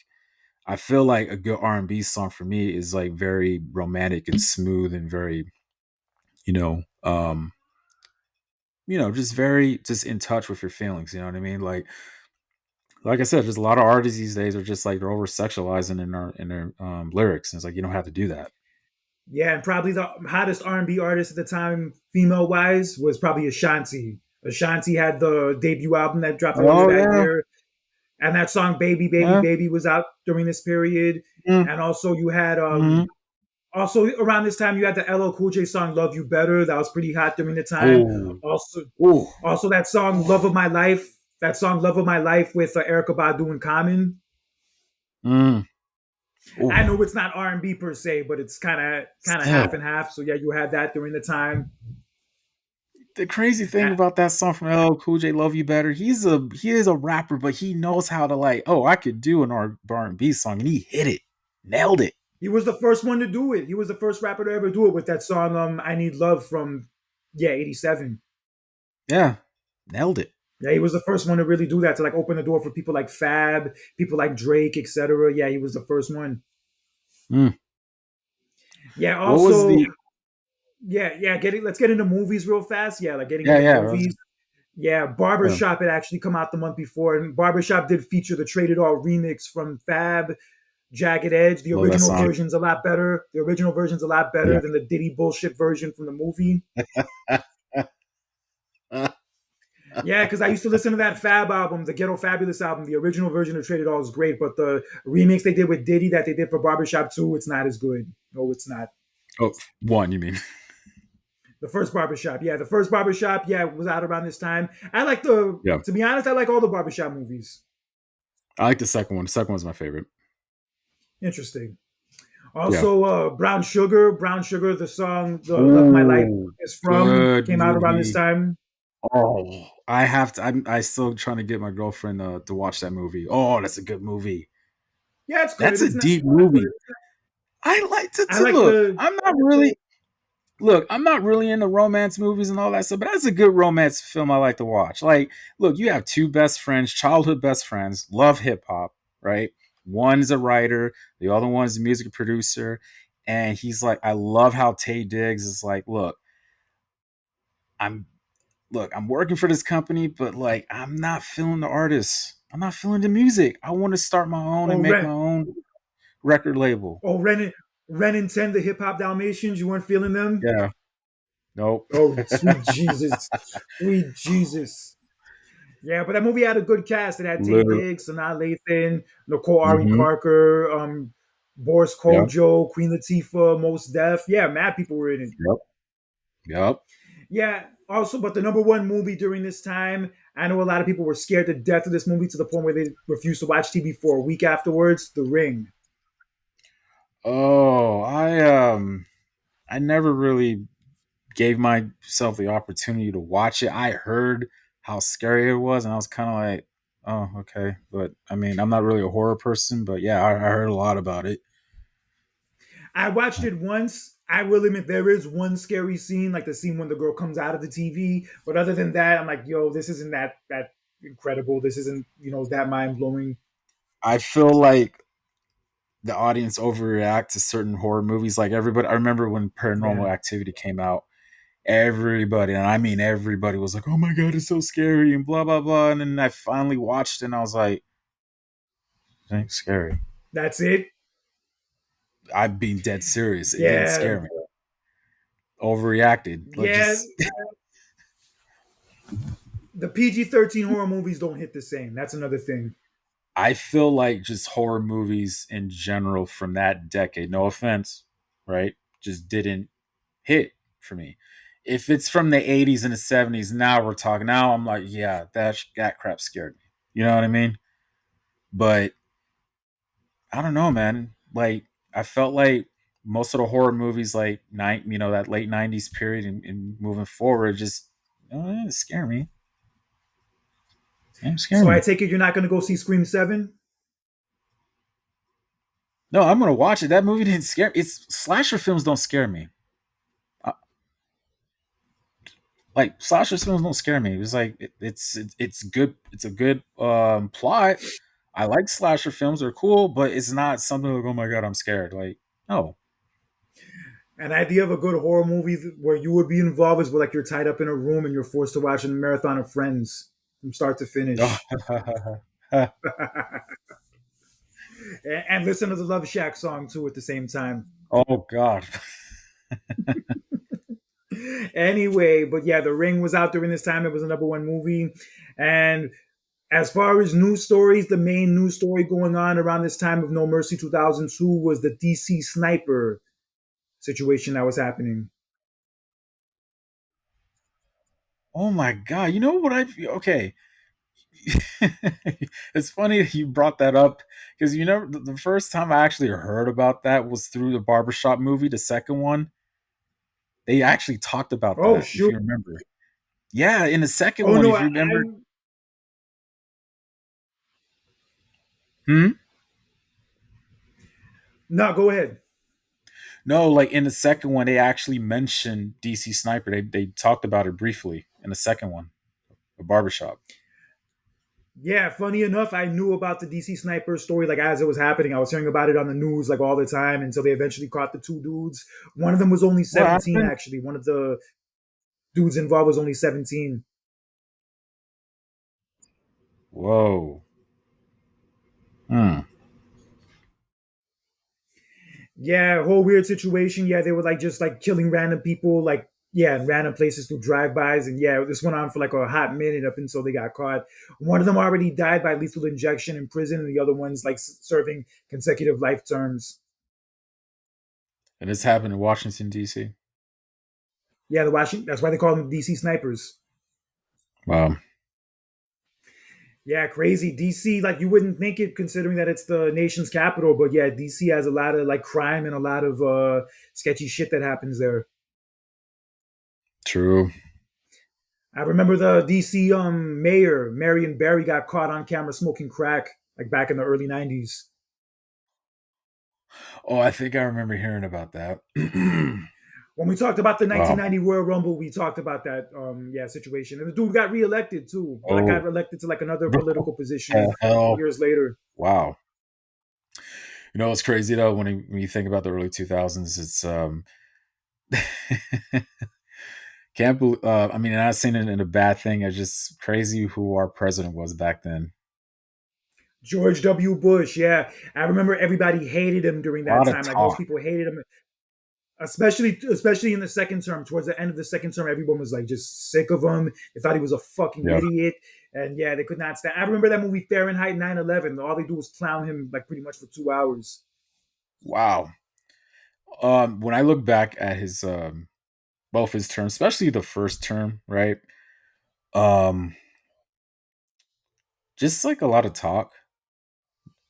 I feel like a good R&B song for me is like very romantic and smooth and very, you know, just very just in touch with your feelings. You know what I mean? Like I said, there's a lot of artists these days are just like they're over sexualizing in their lyrics. And it's like you don't have to do that. Yeah, and probably the hottest R&B artist at the time, female wise, was probably Ashanti. Ashanti had the debut album that dropped earlier Oh that yeah, year, and that song "Baby, Baby, yeah, Baby" was out during this period. mm, And also you had mm-hmm. also around this time you had the LL Cool J song "Love You Better" that was pretty hot during the time. Oh, Also, oh, also that song "Love of My Life." That song "Love of My Life" with Erica Badu and Common. mm, I oh. know it's not R&B per se, but it's kind of half Still, and half. So yeah, you had that during the time. the crazy thing about that song from LL Cool J, "Love You Better," he is a rapper, but he knows how to like. Oh, I could do an R&B song, and he hit it, nailed it. He was the first one to do it. He was the first rapper to ever do it with that song "I Need Love" from '87. Yeah, nailed it. Yeah, he was the first one to really do that to like open the door for people like Fab, people like Drake, etc. Yeah, he was the first one. Mm. Yeah, What was also the? yeah, getting let's get into movies real fast. Yeah, like getting Yeah, into yeah, movies. Yeah, yeah. Barbershop had actually come out the month before, and Barbershop did feature the Traded All remix from Fab, Jagged Edge. The Love that original song. version's a lot better. The original version's a lot better Yeah. than the Diddy bullshit version from the movie. Yeah, because I used to listen to that Fab album, the Ghetto Fabulous album. The original version of Traded All is great, but the remix they did with Diddy that they did for Barbershop 2, it's not as good. No, it's not. Oh, one, you mean? The first Barbershop, yeah, the first Barbershop, yeah, was out around this time. I like the, Yeah, to be honest, I like all the Barbershop movies. I like the second one. The second one's my favorite. Interesting. Yeah. Also, Brown Sugar, the song "The Love of My Life" Oh, is from, good came out around this movie. time. Oh, I have to. I still trying to get my girlfriend to watch that movie. Oh, that's a good movie. Yeah, it's good. That's a It's not. deep movie. I like I to like look. the. I'm not really into romance movies and all that stuff, but that's a good romance film I like to watch. Like, look, you have two best friends, childhood best friends, love hip hop, right? One's a writer, the other one's a music producer, and he's like, I love how Tay Diggs is like, I'm I'm working for this company, but like, I'm not feeling the artists. I'm not feeling the music. I want to start my own Oh, and make my own record label. Ren and 10, the Hip Hop Dalmatians. You weren't feeling them. Yeah, nope. Oh, sweet Jesus, sweet Jesus. Yeah, but that movie had a good cast. It had Tay Literally. Diggs, Sanaa Lathan, Nicole Ari Hmm. Parker, Boris Yep. Kojo, Queen Latifah, Mos Def. Yeah, mad people were in it. Yep. Yep. Yeah. Also, but the number one movie during this time, I know a lot of people were scared to death of this movie to the point where they refused to watch TV for a week afterwards. The Ring. Oh, I never really gave myself the opportunity to watch it. I heard how scary it was, and I was kind of like, oh, okay. But I mean, I'm not really a horror person, but yeah, I heard a lot about it. I watched it once. I will admit there is one scary scene, like the scene when the girl comes out of the TV. But other than that, I'm like, yo, this isn't that incredible. This isn't that mind blowing. I feel like the audience overreact to certain horror movies. Like everybody, I remember when Yeah, Paranormal Activity came out, everybody, and I mean everybody, was like, "Oh my god, it's so scary," and blah blah blah. And then I finally watched it, and I was like, "It ain't scary." that's it. I'm being dead serious. It didn't Yeah, scare me. Overreacted. Like yeah. just The PG-13 horror movies don't hit the same. That's another thing. I feel like just horror movies in general from that decade, no offense, right? Just didn't hit for me. If it's from the 80s and the 70s, now we're talking. Now I'm like, yeah, that crap scared me. You know what I mean? But I don't know, man. Like I felt like most of the horror movies, like that late '90s period and moving forward, just it didn't scare me. It didn't scare So I me. take it you're not going to go see Scream 7? No, I'm gonna watch it. That movie didn't scare me. It's slasher films don't scare me. like slasher films don't scare me. It's like it's good. It's a good plot. I like slasher films; they're cool, but it's not something like, oh my god, I'm scared. Like, no. An idea of a good horror movie where you would be involved is where like you're tied up in a room and you're forced to watch a marathon of Friends from start to finish, and listen to the Love Shack song too at the same time. Oh god. Anyway, but yeah, The Ring was out during this time. It was a number one movie, and as far as news stories, the main news story going on around this time of No Mercy 2002 was the DC sniper situation that was happening. Oh my god. You know what I okay. It's funny that you brought that up because you know the first time I actually heard about that was through the barbershop movie, the second one. They actually talked about Oh that, if shoot! you remember. Yeah, in the second Oh one, no, if you I remember. Hmm? no. Go ahead. No, like in the second one, they actually mentioned DC Sniper. They talked about it briefly in the second one, the barbershop. Yeah, funny enough, I knew about the DC sniper story like as it was happening. I was hearing about it on the news like all the time until they eventually caught the two dudes. One of them was only What 17 happened? actually. One of the dudes involved was only 17. Whoa. Hmm. Yeah, whole weird situation. Yeah, they were like just like killing random people like yeah, in random places through drive-bys and yeah, this went on for like a hot minute up until they got caught. One of them already died by lethal injection in prison and the other one's like serving consecutive life terms. And this happened in Washington, D.C. Yeah, the Washington that's why they call them DC snipers. Wow. Yeah, crazy. DC, like you wouldn't think it considering that it's the nation's capital, but yeah, DC has a lot of like crime and a lot of sketchy shit that happens there. True. I remember the DC mayor, Marion Barry, got caught on camera smoking crack like back in the early 90s. Oh, I think I remember hearing about that. When we talked about the Wow. 1990 Royal Rumble, we talked about that yeah, situation. And the dude got reelected too. Like got Oh, elected to like another what political position the hell? years later. Wow. You know what's crazy though when you think about the early 2000s, it's can't believe. I mean, not saying it in a bad thing. It's just crazy who our president was back then. George W. Bush, yeah. I remember everybody hated him during A that lot of time. Like most talk. people hated him, especially in the second term. Towards the end of the second term, everyone was like just sick of him. They thought he was a fucking Yeah. idiot, and yeah, they could not stand. I remember that movie Fahrenheit 9/11. All they do was clown him like pretty much for 2 hours. Wow. When I look back at his both his terms, especially the first term, right? Um, just like a lot of talk,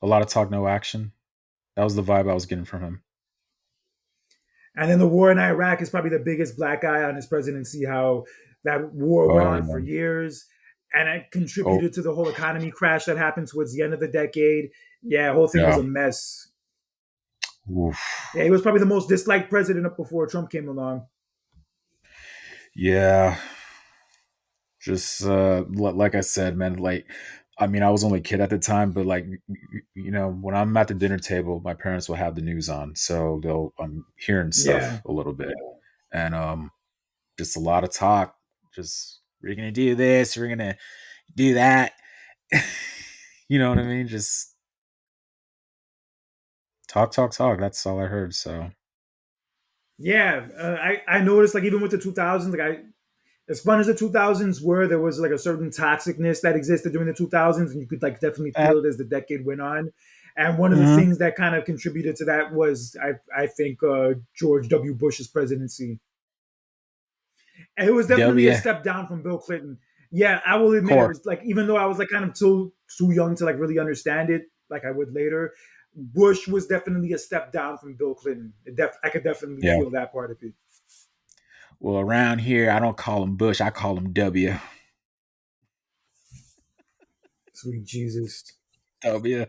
no action. That was the vibe I was getting from him. And then the war in Iraq is probably the biggest black eye on his presidency. How that war went Oh on yeah. for years, and it Oh contributed to the whole economy crash that happened towards the end of the decade. Yeah, the whole thing was yeah. a mess. Oof. Yeah, he was probably the most disliked president up before Trump came along. Yeah. Just like I said, man. Like, I mean, I was only a kid at the time, but like, you know, when I'm at the dinner table, my parents will have the news on, so I'm hearing Yeah. stuff a little bit, and just a lot of talk. Just we're gonna do this, we're gonna do that. You know what I mean? Just talk, talk, talk. That's all I heard. So Yeah, I noticed like even with the 2000s, like I as fun as the 2000s were, there was like a certain toxicness that existed during the 2000s, and you could like definitely that. feel it as the decade went on. And one of the Mhm. things that kind of contributed to that was I think George W. Bush's presidency. And it was definitely a W step down from Bill Clinton. Yeah, I will admit it course. was like even though I was like kind of too young to like really understand it, like I would later. Bush was definitely a step down from Bill Clinton. I could definitely Yeah. feel that part of it. Well, around here, I don't call him Bush. I call him W. Sweet Jesus. W.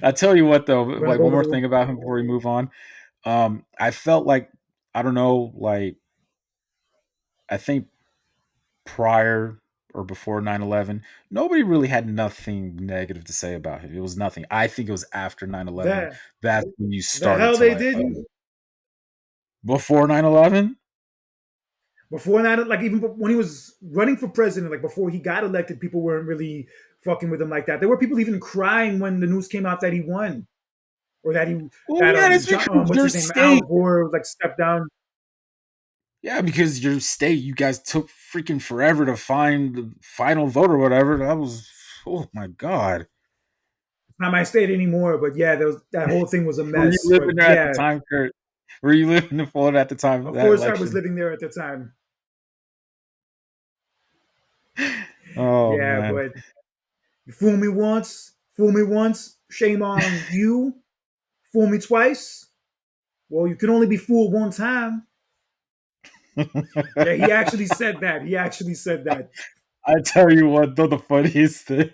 I tell you what, though, We're gonna like go one over more the thing about him before we move on. I felt like I don't know, like I think prior or before 9/11, nobody really had nothing negative to say about him. It was nothing. I think it was after 9/11 That that's when you the started hell to they like, didn't. oh, before 9/11. Before that, like even when he was running for president, like before he got elected, people weren't really fucking with him like that. There were people even crying when the news came out that he won, or that he Well, that yeah, it's John, because what's your his name, Al state. Gore, like stepped down. Yeah, because your state, you guys took freaking forever to find the final vote or whatever. That was, oh my god. It's not my state anymore, but yeah, there was, that whole thing was a Were you mess. living But there at the yeah, time, Kurt? Were you living in Florida at the time of of that course I was election? living there at the time. Oh Yeah, man. but you fool me once, shame on you. Fool me twice, well, you can only be fooled one time. Yeah, he actually said that. He actually said that. I tell you what, though, the funniest thing,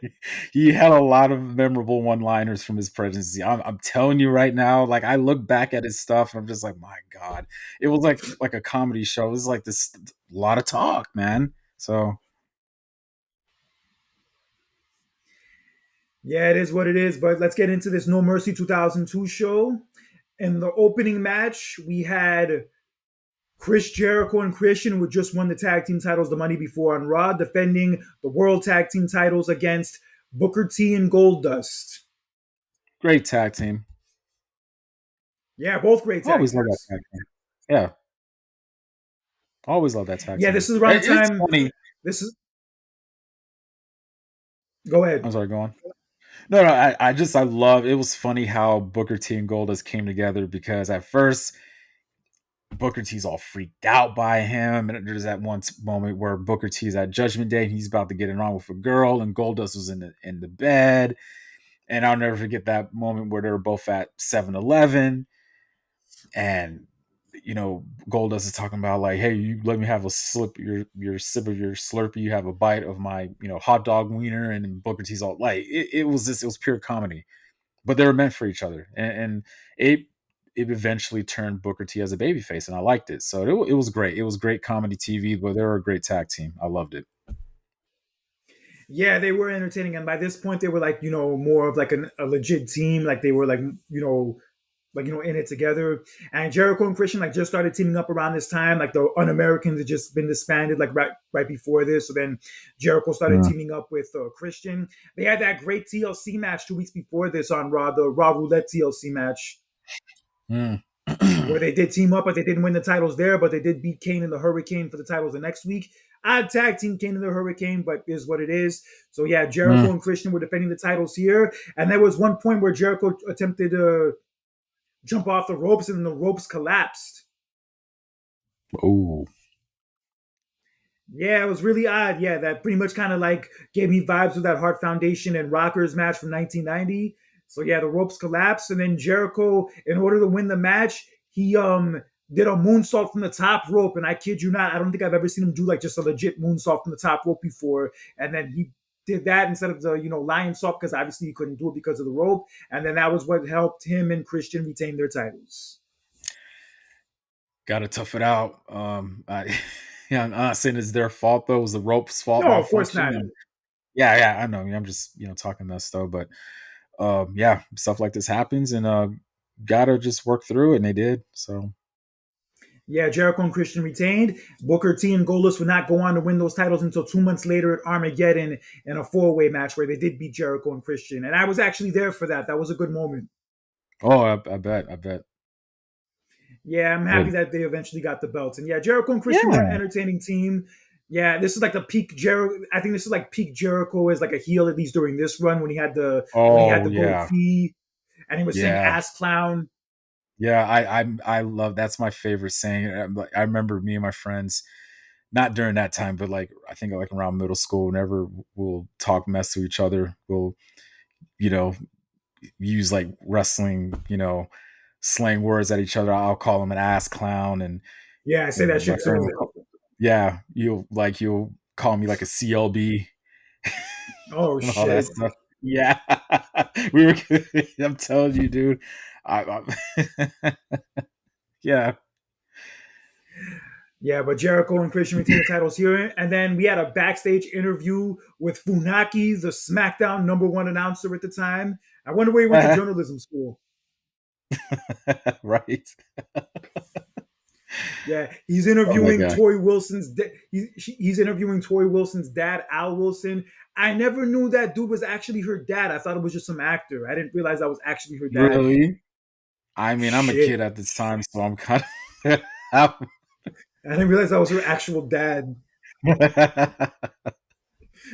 he had a lot of memorable one-liners from his presidency. I'm telling you right now, like I look back at his stuff, and I'm just like, my god, it was like a comedy show. It was like this a lot of talk, man. So Yeah, it is what it is. But let's get into this No Mercy 2002 show. In the opening match, we had Chris Jericho and Christian, who had just won the tag team titles the money before on Raw, defending the world tag team titles against Booker T and Goldust. great tag team. Yeah, both great I tag always love that teams. tag team. Yeah, always love that tag Yeah, team. this is around the It's time. funny. This is. Go I'm ahead. sorry, go on. No, no, I love. It was funny how Booker T and Goldust came together because at first Booker T's all freaked out by him, and there's that one moment where Booker T's at Judgment Day and he's about to get it on with a girl, and Goldust was in the bed, and I'll never forget that moment where they were both at 7-Eleven, and Goldust is talking about like, hey, you let me have a slip your sip of your Slurpee, you have a bite of my hot dog wiener, and then Booker T's all like, it was pure comedy, but they were meant for each other, and it it eventually turned Booker T as a babyface, and I liked it. So it was great. It was great comedy TV, but they were a great tag team. I loved it. Yeah, they were entertaining, and by this point, they were like more of like a legit team. Like they were in it together. And Jericho and Christian like just started teaming up around this time. Like the Un-Americans had just been disbanded like right before this. So then Jericho started Mm, teaming up with Christian. They had that great TLC match 2 weeks before this on Raw, the Raw Roulette TLC match, mm. where they did team up, but they didn't win the titles there, but they did beat Kane and the Hurricane for the titles the next week. I'd tag team Kane and the Hurricane, but is what it is. So yeah, Jericho Mm. and Christian were defending the titles here. And there was one point where Jericho attempted to jump off the ropes and the ropes collapsed. Oh, Yeah, it was really odd. Yeah, that pretty much kind of like gave me vibes of that Hart Foundation and Rockers match from 1990. So yeah, the ropes collapsed, and then Jericho, in order to win the match, he did a moonsault from the top rope. And I kid you not, I don't think I've ever seen him do like just a legit moonsault from the top rope before. And then he did that instead of the lion salt, because obviously he couldn't do it because of the rope. And then that was what helped him and Christian retain their titles. gotta tough it out. Yeah, I'm not saying it's their fault though. It was the rope's fault No, of course malfunction. not. And yeah, yeah, I know. I'm just talking mess though, but yeah, stuff like this happens, and gotta just work through it, and they did. So Yeah, Jericho and Christian retained. Booker T and Goldust would not go on to win those titles until 2 months later at Armageddon in a four-way match where they did beat Jericho and Christian. And I was actually there for that. That was a good moment. oh, I bet. Yeah, I'm happy Good. that they eventually got the belts. And yeah, Jericho and Christian were an Yeah. entertaining team. Yeah, this is like the peak Jericho. I think this is like peak Jericho as like a heel, at least during this run when he had Oh the yeah. goatee and he was saying Yeah. ass clown. Yeah, I love that's my favorite saying. I remember me and my friends, not during that time, but like I think like around middle school, whenever we'll talk mess to each other, we'll you know use like wrestling, slang words at each other. I'll call him an ass clown, and Yeah, I say that my shit friend will too. yeah, you'll call me like a CLB Oh and all that shit. stuff. Yeah, we were. I'm telling you, dude. I yeah. Yeah, but Jericho and Christian retained the titles here. And then we had a backstage interview with Funaki, the SmackDown #1 announcer at the time. I wonder where he went to journalism school. Right. Yeah, he's Oh my interviewing god. Tori Wilson's. He's interviewing Tori Wilson's dad, Al Wilson. I never knew that dude was actually her dad. I thought it was just some actor. I didn't realize that was actually her dad. Really? I mean, I'm a kid Shit, at this time, so I'm kind of I didn't realize that was her actual dad, that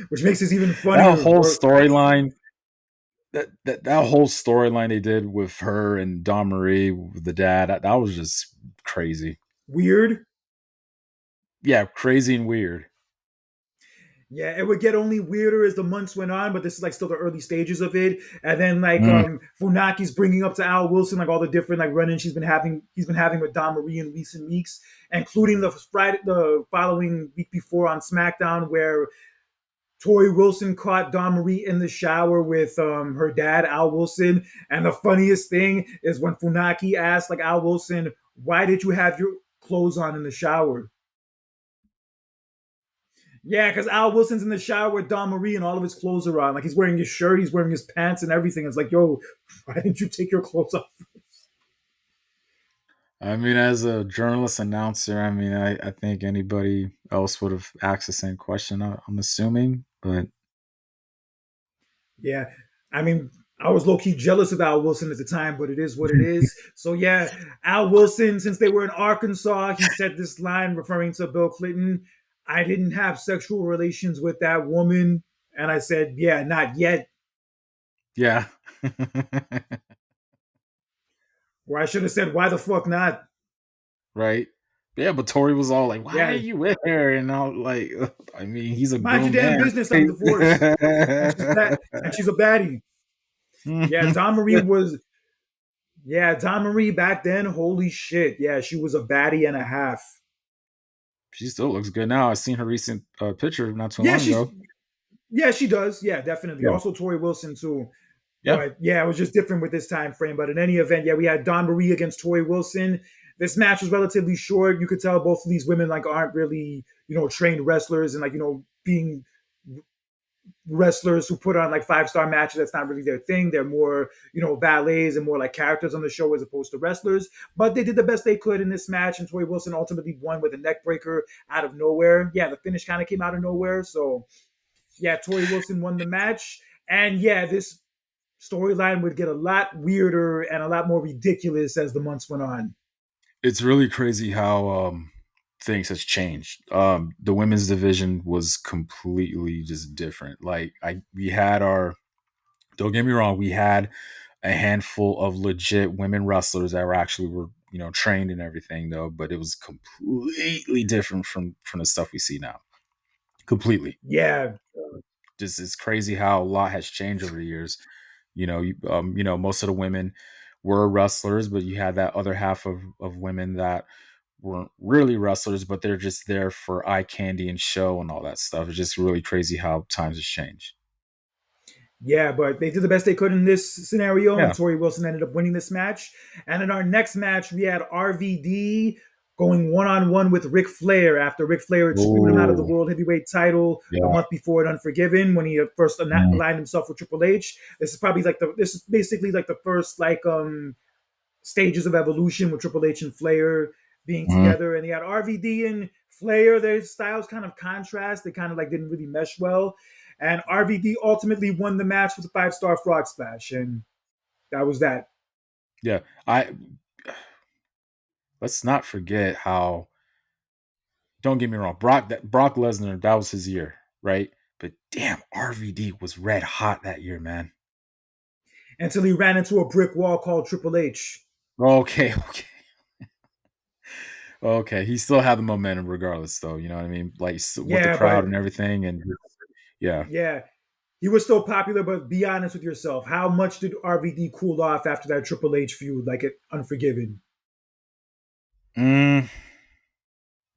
which makes this even funnier. whole Or storyline. That whole storyline they did with her and Don Marie, with the dad, that was just crazy. weird. Yeah, crazy and weird. Yeah, it would get only weirder as the months went on, but this is like still the early stages of it. And then like Mm, Funaki's bringing up to Al Wilson like all the different like run-ins he's been having with Don Marie in recent weeks, including the following week before on SmackDown where Tori Wilson caught Don Marie in the shower with her dad Al Wilson. And the funniest thing is when Funaki asked like Al Wilson, "Why did you have your clothes on in the shower?" Yeah, because Al Wilson's in the shower with Don Marie and all of his clothes are on. Like he's wearing his shirt, he's wearing his pants and everything. It's like, yo, why didn't you take your clothes off? I mean, as a journalist announcer, I mean, I think anybody else would have asked the same question. I'm assuming, but Yeah, I mean, I was low key jealous of Al Wilson at the time, but it is what it is. So yeah, Al Wilson, since they were in Arkansas, he said this line referring to Bill Clinton. I didn't have sexual relations with that woman, and I said, yeah, not yet. yeah, Or I should have said, why the fuck not? right. Yeah, but Tori was all like, "Why are Yeah, you with her?" And I was like, "I mean, he's a mind your grown damn man." business. I'm divorced, and she's a baddie. Yeah, Don Marie was. Yeah, Don Marie back then. Holy shit. Yeah, she was a baddie and a half. She still looks good now. I seen her recent picture not too Yeah, long she's. ago. Yeah, she does. Yeah, definitely. Yeah, Also, Tori Wilson too. yeah. But yeah, it was just different with this time frame. But in any event, yeah, we had Don Marie against Tori Wilson. This match was relatively short. You could tell both of these women like aren't really trained wrestlers and like being wrestlers who put on like 5-star matches. That's not really their thing. They're more valets and more like characters on the show as opposed to wrestlers. But they did the best they could in this match, and Tori Wilson ultimately won with a neck breaker out of nowhere. Yeah, the finish kind of came out of nowhere. So yeah, Tori Wilson won the match, and yeah, this storyline would get a lot weirder and a lot more ridiculous as the months went on. It's really crazy how things has changed. The women's division was completely just different. Like we had our, don't get me wrong, we had a handful of legit women wrestlers that were trained and everything though, but it was completely different from the stuff we see now. Completely. Yeah, Just it's crazy how a lot has changed over the years. Most of the women were wrestlers, but you had that other half of women that weren't really wrestlers, but they're just there for eye candy and show and all that stuff. It's just really crazy how times has changed. yeah, but they did the best they could in this scenario, and Yeah. Tori Wilson ended up winning this match. And in our next match, we had RVD going one-on-one with Ric Flair after Ric Flair had screwed him out of the Oh, World Heavyweight title the yeah. month before at Unforgiven when he first Mm, aligned himself with Triple H. This is basically like the first like stages of evolution with Triple H and Flair being mm. together. And he had RVD and Flair. Their styles kind of contrast. They kind of like didn't really mesh well. And RVD ultimately won the match with a 5-star frog splash. And that was that. Yeah. I Let's not forget how, don't get me wrong, Brock Lesnar, that was his year, right? But damn, RVD was red hot that year, man. Until he ran into a brick wall called Triple H. Okay, okay. Okay, he still had the momentum regardless, though. You know what I mean? Like with the Yeah, crowd but and everything, and yeah. yeah, he was still popular. But be honest with yourself. How much did RVD cool off after that Triple H feud, like at Unforgiven? Mm,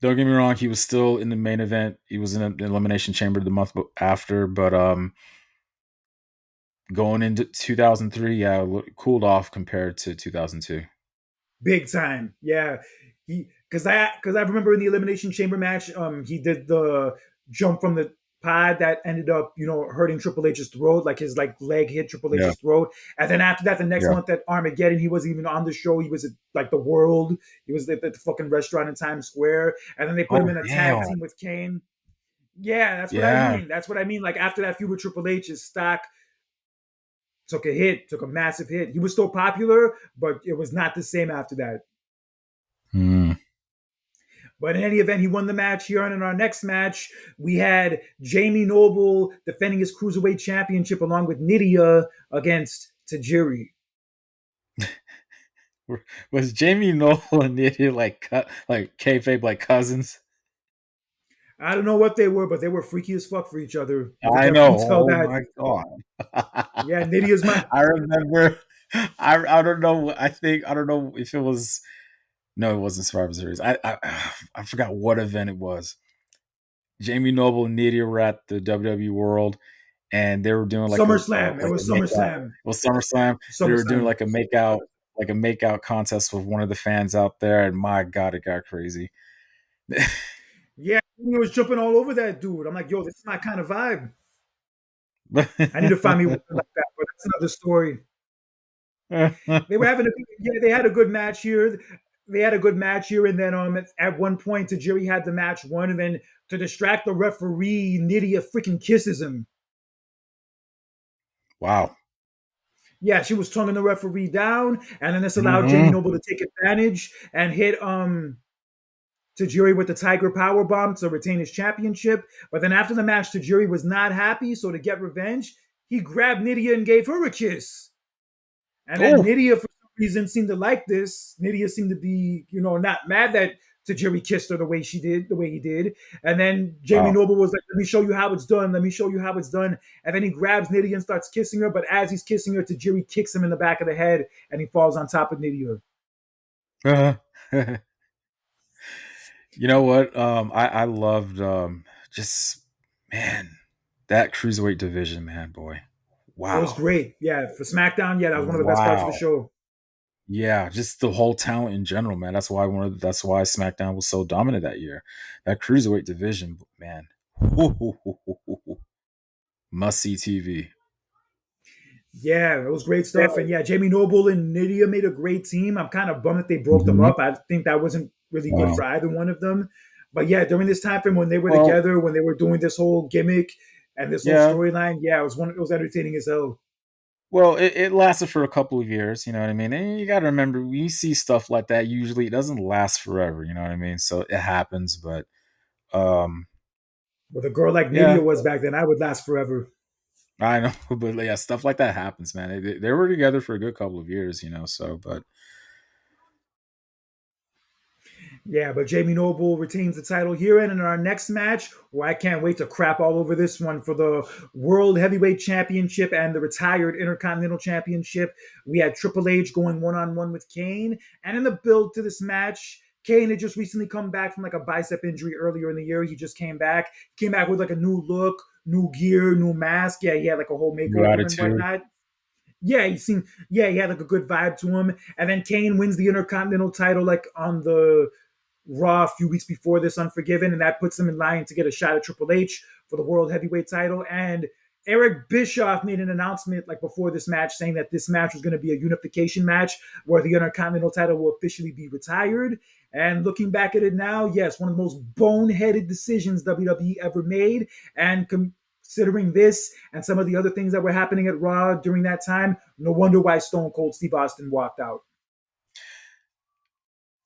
don't get me wrong, he was still in the main event. He was in the elimination chamber the month after, but going into 2003, yeah, cooled off compared to 2002. Big time. Yeah. because I remember in the Elimination Chamber match, he did the jump from the pod that ended up, hurting Triple H's throat, like his like leg hit Triple Yeah. H's throat. And then after that, the next Yeah. month at Armageddon, he wasn't even on the show. He was at like the World. He was at the fucking restaurant in Times Square, and then they put him Oh in a tag damn. team with Kane. Yeah, that's what I Yeah. mean. That's what I mean. Like after that feud with Triple H, his stock took a hit, took a massive hit. He was still popular, but it was not the same after that. Hmm. But in any event, he won the match here. And in our next match, we had Jamie Noble defending his Cruiserweight Championship along with Nydia against Tajiri. Was Jamie Noble and Nydia like kayfabe like cousins? I don't know what they were, but they were freaky as fuck for each other. You could I know. definitely tell Oh that. my god. Yeah, Nydia's my. I remember. I don't know. I don't know if it was. No, it wasn't Survivor Series. I forgot what event it was. Jamie Noble and Nydia were at the WWE World, and they were doing SummerSlam. It like a was makeout. SummerSlam. It was SummerSlam. They were doing SummerSlam. like a makeout contest with one of the fans out there, and my god, it got crazy. Yeah, he was jumping all over that dude. I'm like, yo, this is my kind of vibe. I need to find me one like that, but that's another story. They were having a yeah, they had a good match here. They had a good match here, and then at one point, Tajiri had the match won, and then to distract the referee, Nydia freaking kisses him. Wow. Yeah, she was tonguing the referee down, and then this allowed Jamie Hmm. Noble to take advantage and hit Tajiri with the Tiger Power Bomb to retain his championship. But then after the match, Tajiri was not happy, so to get revenge, he grabbed Nydia and gave her a kiss. And then Oh, Nydia, for some reason, seemed to like this. Nydia seemed to be, not mad that Tajiri kissed her the way he did. And then Jamie wow. Noble was like, "Let me show you how it's done. Let me show you how it's done." And then he grabs Nydia and starts kissing her. But as he's kissing her, Tajiri kicks him in the back of the head, and he falls on top of Nydia. You know what? I loved just man that cruiserweight division, man, boy. It was Wow, great. Yeah, for SmackDown, yeah, that was one of the best parts of the wow. show. Yeah, just the whole talent in general, man. That's why SmackDown was so dominant that year. That cruiserweight division, man. Must see TV. Yeah, it was great stuff. And yeah, Jamie Noble and Nydia made a great team. I'm kind of bummed that they broke them Hmm. up. I think that wasn't really good Wow. for either one of them. But yeah, during this time frame when they were Well, together, when they were doing this whole gimmick and this whole yeah. storyline, yeah, it was entertaining as hell. Well, it lasted for a couple of years, you know what I mean? And you got to remember, when you see stuff like that, usually it doesn't last forever, you know what I mean? So it happens, but um, With a girl like yeah, Nydia was back then, I would last forever. I know, but yeah, stuff like that happens, man. They were together for a good couple of years, so, but Yeah, but Jamie Noble retains the title here. And in our next match, I can't wait to crap all over this one for the World Heavyweight Championship and the retired Intercontinental Championship. We had Triple H going one on one with Kane. And in the build to this match, Kane had just recently come back from like a bicep injury earlier in the year. He just came back with like a new look, new gear, new mask. Yeah, he had like a whole new makeover and attitude. whatnot. He had like a good vibe to him. And then Kane wins the Intercontinental title like on the Raw a few weeks before this Unforgiven, and that puts him in line to get a shot at Triple H for the World Heavyweight title. And Eric Bischoff made an announcement like before this match saying that this match was going to be a unification match where the Intercontinental title will officially be retired. And looking back at it now, yes, one of the most boneheaded decisions WWE ever made. And considering this and some of the other things that were happening at Raw during that time, no wonder why Stone Cold Steve Austin walked out.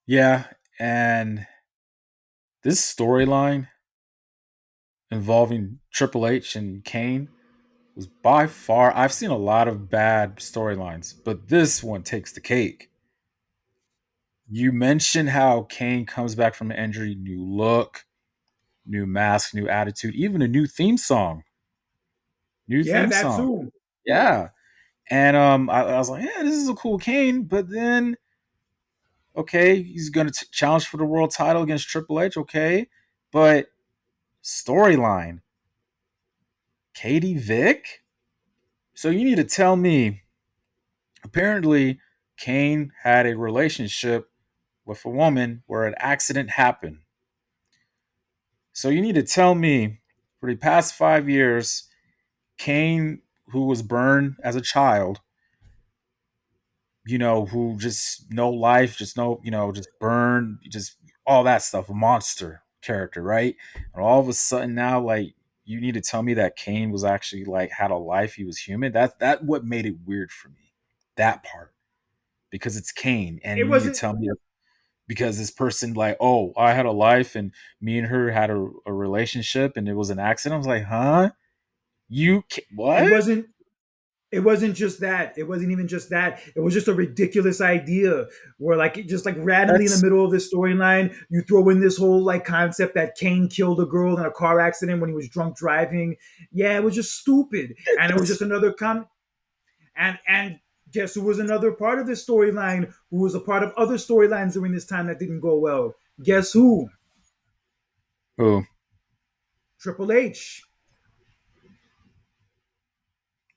Yeah, and this storyline involving Triple H and Kane was by far. I've seen a lot of bad storylines, but this one takes the cake. You mentioned how Kane comes back from an injury, new look, new mask, new attitude, even a new theme song. New Yeah, theme that song. too. Yeah. And I was like, yeah, this is a cool Kane. But then, okay, he's going to challenge for the world title against Triple H. Okay. But storyline, Katie Vick? So you need to tell me, apparently, Kane had a relationship with a woman where an accident happened. So you need to tell me for the past 5 years, Kane, who was burned as a child, who just no life, just no, just burned, just all that stuff, a monster character, right? And all of a sudden now, like, you need to tell me that Kane was actually like had a life, he was human. That what made it weird for me. That part. Because it's Kane, and It you need to wasn't. tell me because this person like, oh, I had a life and me and her had a relationship and it was an accident. I was like, huh? It What? wasn't. It wasn't just that. It wasn't even just that. It was just a ridiculous idea where, like, just like randomly in the That's middle of this storyline, you throw in this whole like concept that Kane killed a girl in a car accident when he was drunk driving. Yeah, it was just stupid, and it was just that's another and guess who was another part of this storyline? Who was a part of other storylines during this time that didn't go well? Guess who? oh. Triple H.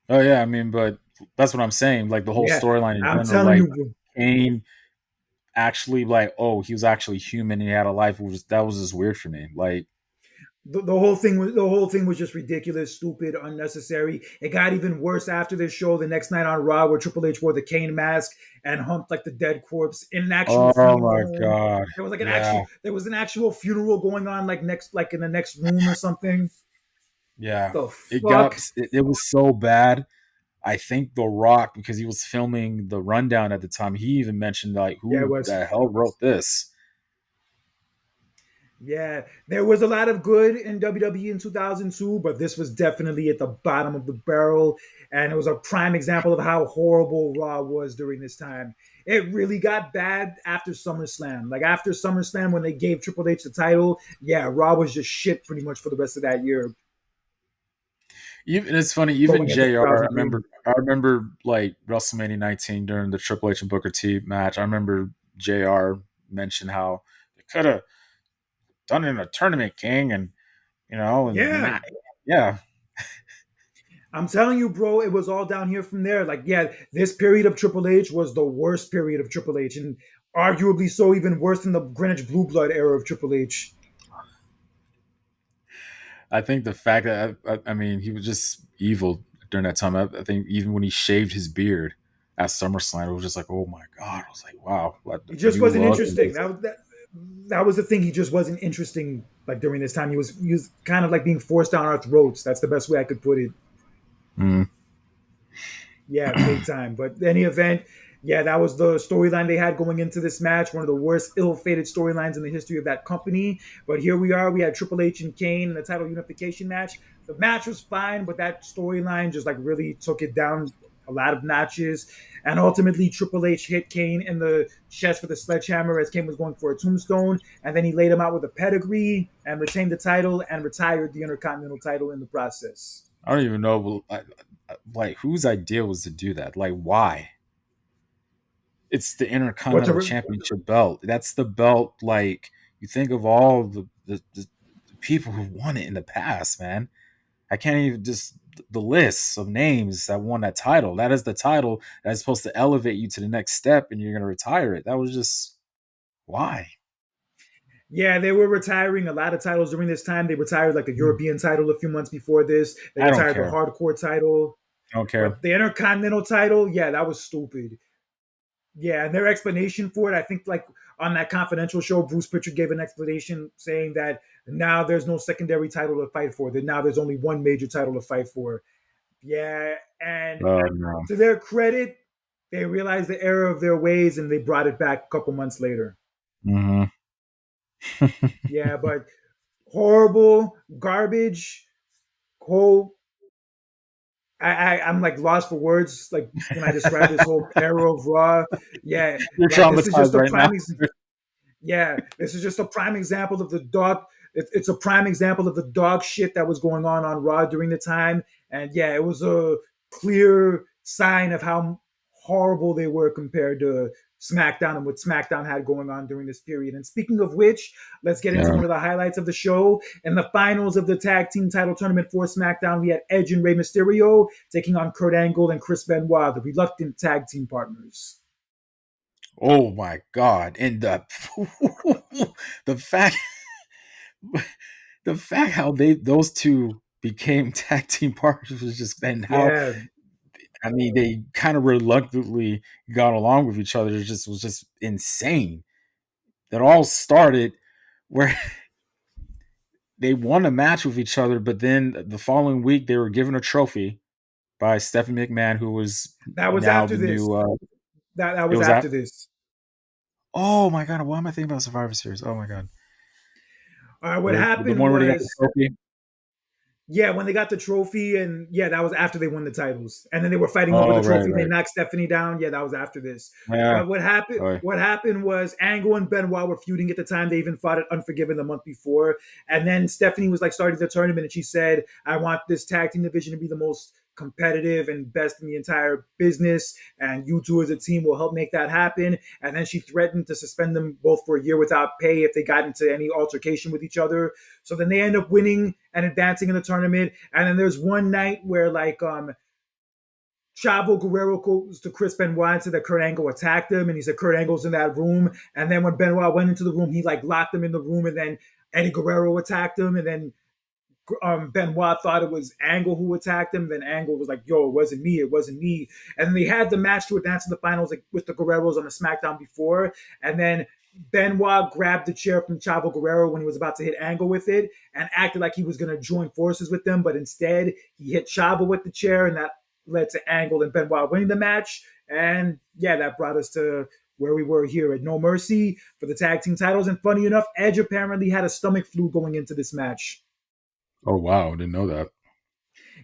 Oh yeah, I mean, but that's what I'm saying. Like the whole Yeah, storyline in I'm general, telling like you, bro. Kane actually like, oh, he was actually human and he had a life. That was just weird for me. Like, The whole thing was just ridiculous, stupid, unnecessary. It got even worse after this show the next night on Raw, where Triple H wore the Kane mask and humped like the dead corpse in an actual oh funeral my home. god, yeah, There was an actual funeral going on like in the next room or something. yeah. The It fuck? it was so bad. I think The Rock, because he was filming the rundown at the time, he even mentioned like, Yeah, it who was. the hell wrote this? Yeah, there was a lot of good in WWE in 2002, but this was definitely at the bottom of the barrel. And it was a prime example of how horrible Raw was during this time. It really got bad after SummerSlam. Like after SummerSlam, when they gave Triple H the title, yeah, Raw was just shit pretty much for the rest of that year Even it's funny, even going into JR, two. I remember like WrestleMania 19 during the Triple H and Booker T match. I remember JR mentioned how they could have done it in a tournament, King, and Yeah, yeah. I'm telling you, bro, it was all down here from there. Like, yeah, this period of Triple H was the worst period of Triple H, and arguably so even worse than the Greenwich Blue Blood era of Triple H. I think the fact that I mean he was just evil during that time. I think even when he shaved his beard at SummerSlam, it was just like, oh my god! I was like, wow, He a just new wasn't look. interesting. That was the thing. He just wasn't interesting. Like during this time, he was kind of like being forced down our throats. That's the best way I could put it. Mm. Yeah, big time. But in any event, yeah, that was the storyline they had going into this match. One of the worst, ill-fated storylines in the history of that company. But here we are. We had Triple H and Kane in the title unification match. The match was fine, but that storyline just like really took it down a lot of notches. And ultimately, Triple H hit Kane in the chest with a sledgehammer as Kane was going for a tombstone. And then he laid him out with a pedigree and retained the title and retired the Intercontinental title in the process. I don't even know, like whose idea was to do that? Like, why? It's the What's a Intercontinental Championship belt. That's the belt. Like, you think of all the people who won it in the past, man. I can't even just the lists of names that won that title. That is the title that is supposed to elevate you to the next step, and you're going to retire it. That was just why. Yeah, they were retiring a lot of titles during this time. They retired like the Mm. European title a few months before this. They I don't retired the care. hardcore title. I don't care. But the Intercontinental title, yeah, that was stupid. Yeah, and their explanation for it, I think like on that confidential show, Bruce Pritchard gave an explanation saying that now there's no secondary title to fight for. That now there's only one major title to fight for. Yeah, and No. to their credit, they realized the error of their ways and they brought it back a couple months later. Hmm. Yeah, but horrible, garbage, whole I'm like lost for words like when I describe this whole era of Raw. Yeah, You're like this is just traumatized a right now. yeah, this is just a prime example of the dog. It's a prime example of the dog shit that was going on Raw during the time, and yeah, it was a clear sign of how horrible they were compared to SmackDown and what SmackDown had going on during this period. And speaking of which, let's get into Yeah. one of the highlights of the show. In the finals of the tag team title tournament for SmackDown, we had Edge and Rey Mysterio taking on Kurt Angle and Chris Benoit, the reluctant tag team partners. Oh my god! And the the fact the fact how those two became tag team partners was just, and how, Yeah, I mean, they kind of reluctantly got along with each other. It just was just insane. That all started where they won a match with each other, but then the following week they were given a trophy by Stephanie McMahon, who was that was now after the this. new. That It was was that. after this. Oh my god! Why am I thinking about Survivor Series? Oh my god! All right, what The happened one where they got the was, trophy. yeah, when they got the trophy, and yeah, that was after they won the titles, and then they were fighting over the Oh right, trophy, and they right. knocked Stephanie down. Yeah, that was after this. Yeah. But what happened? Oh, What happened was Angle and Benoit were feuding at the time. They even fought at Unforgiven the month before, and then Stephanie was like starting the tournament, and she said, "I want this tag team division to be the most competitive and best in the entire business, and you two as a team will help make that happen." And then she threatened to suspend them both for a year without pay if they got into any altercation with each other. So then they end up winning and advancing in the tournament. And then there's one night where like Chavo Guerrero goes to Chris Benoit and said that Kurt Angle attacked him, and he said Kurt Angle's in that room. And then when Benoit went into the room, he like locked him in the room, and then Eddie Guerrero attacked him, and then Benoit thought it was Angle who attacked him. Then Angle was like, "Yo, it wasn't me. It wasn't me." And then they had the match to advance to the finals, like with the Guerreros on the SmackDown before. And then Benoit grabbed the chair from Chavo Guerrero when he was about to hit Angle with it, and acted like he was going to join forces with them. But instead, he hit Chavo with the chair, and that led to Angle and Benoit winning the match. And yeah, that brought us to where we were here at No Mercy for the tag team titles. And funny enough, Edge apparently had a stomach flu going into this match. oh wow! Didn't know that.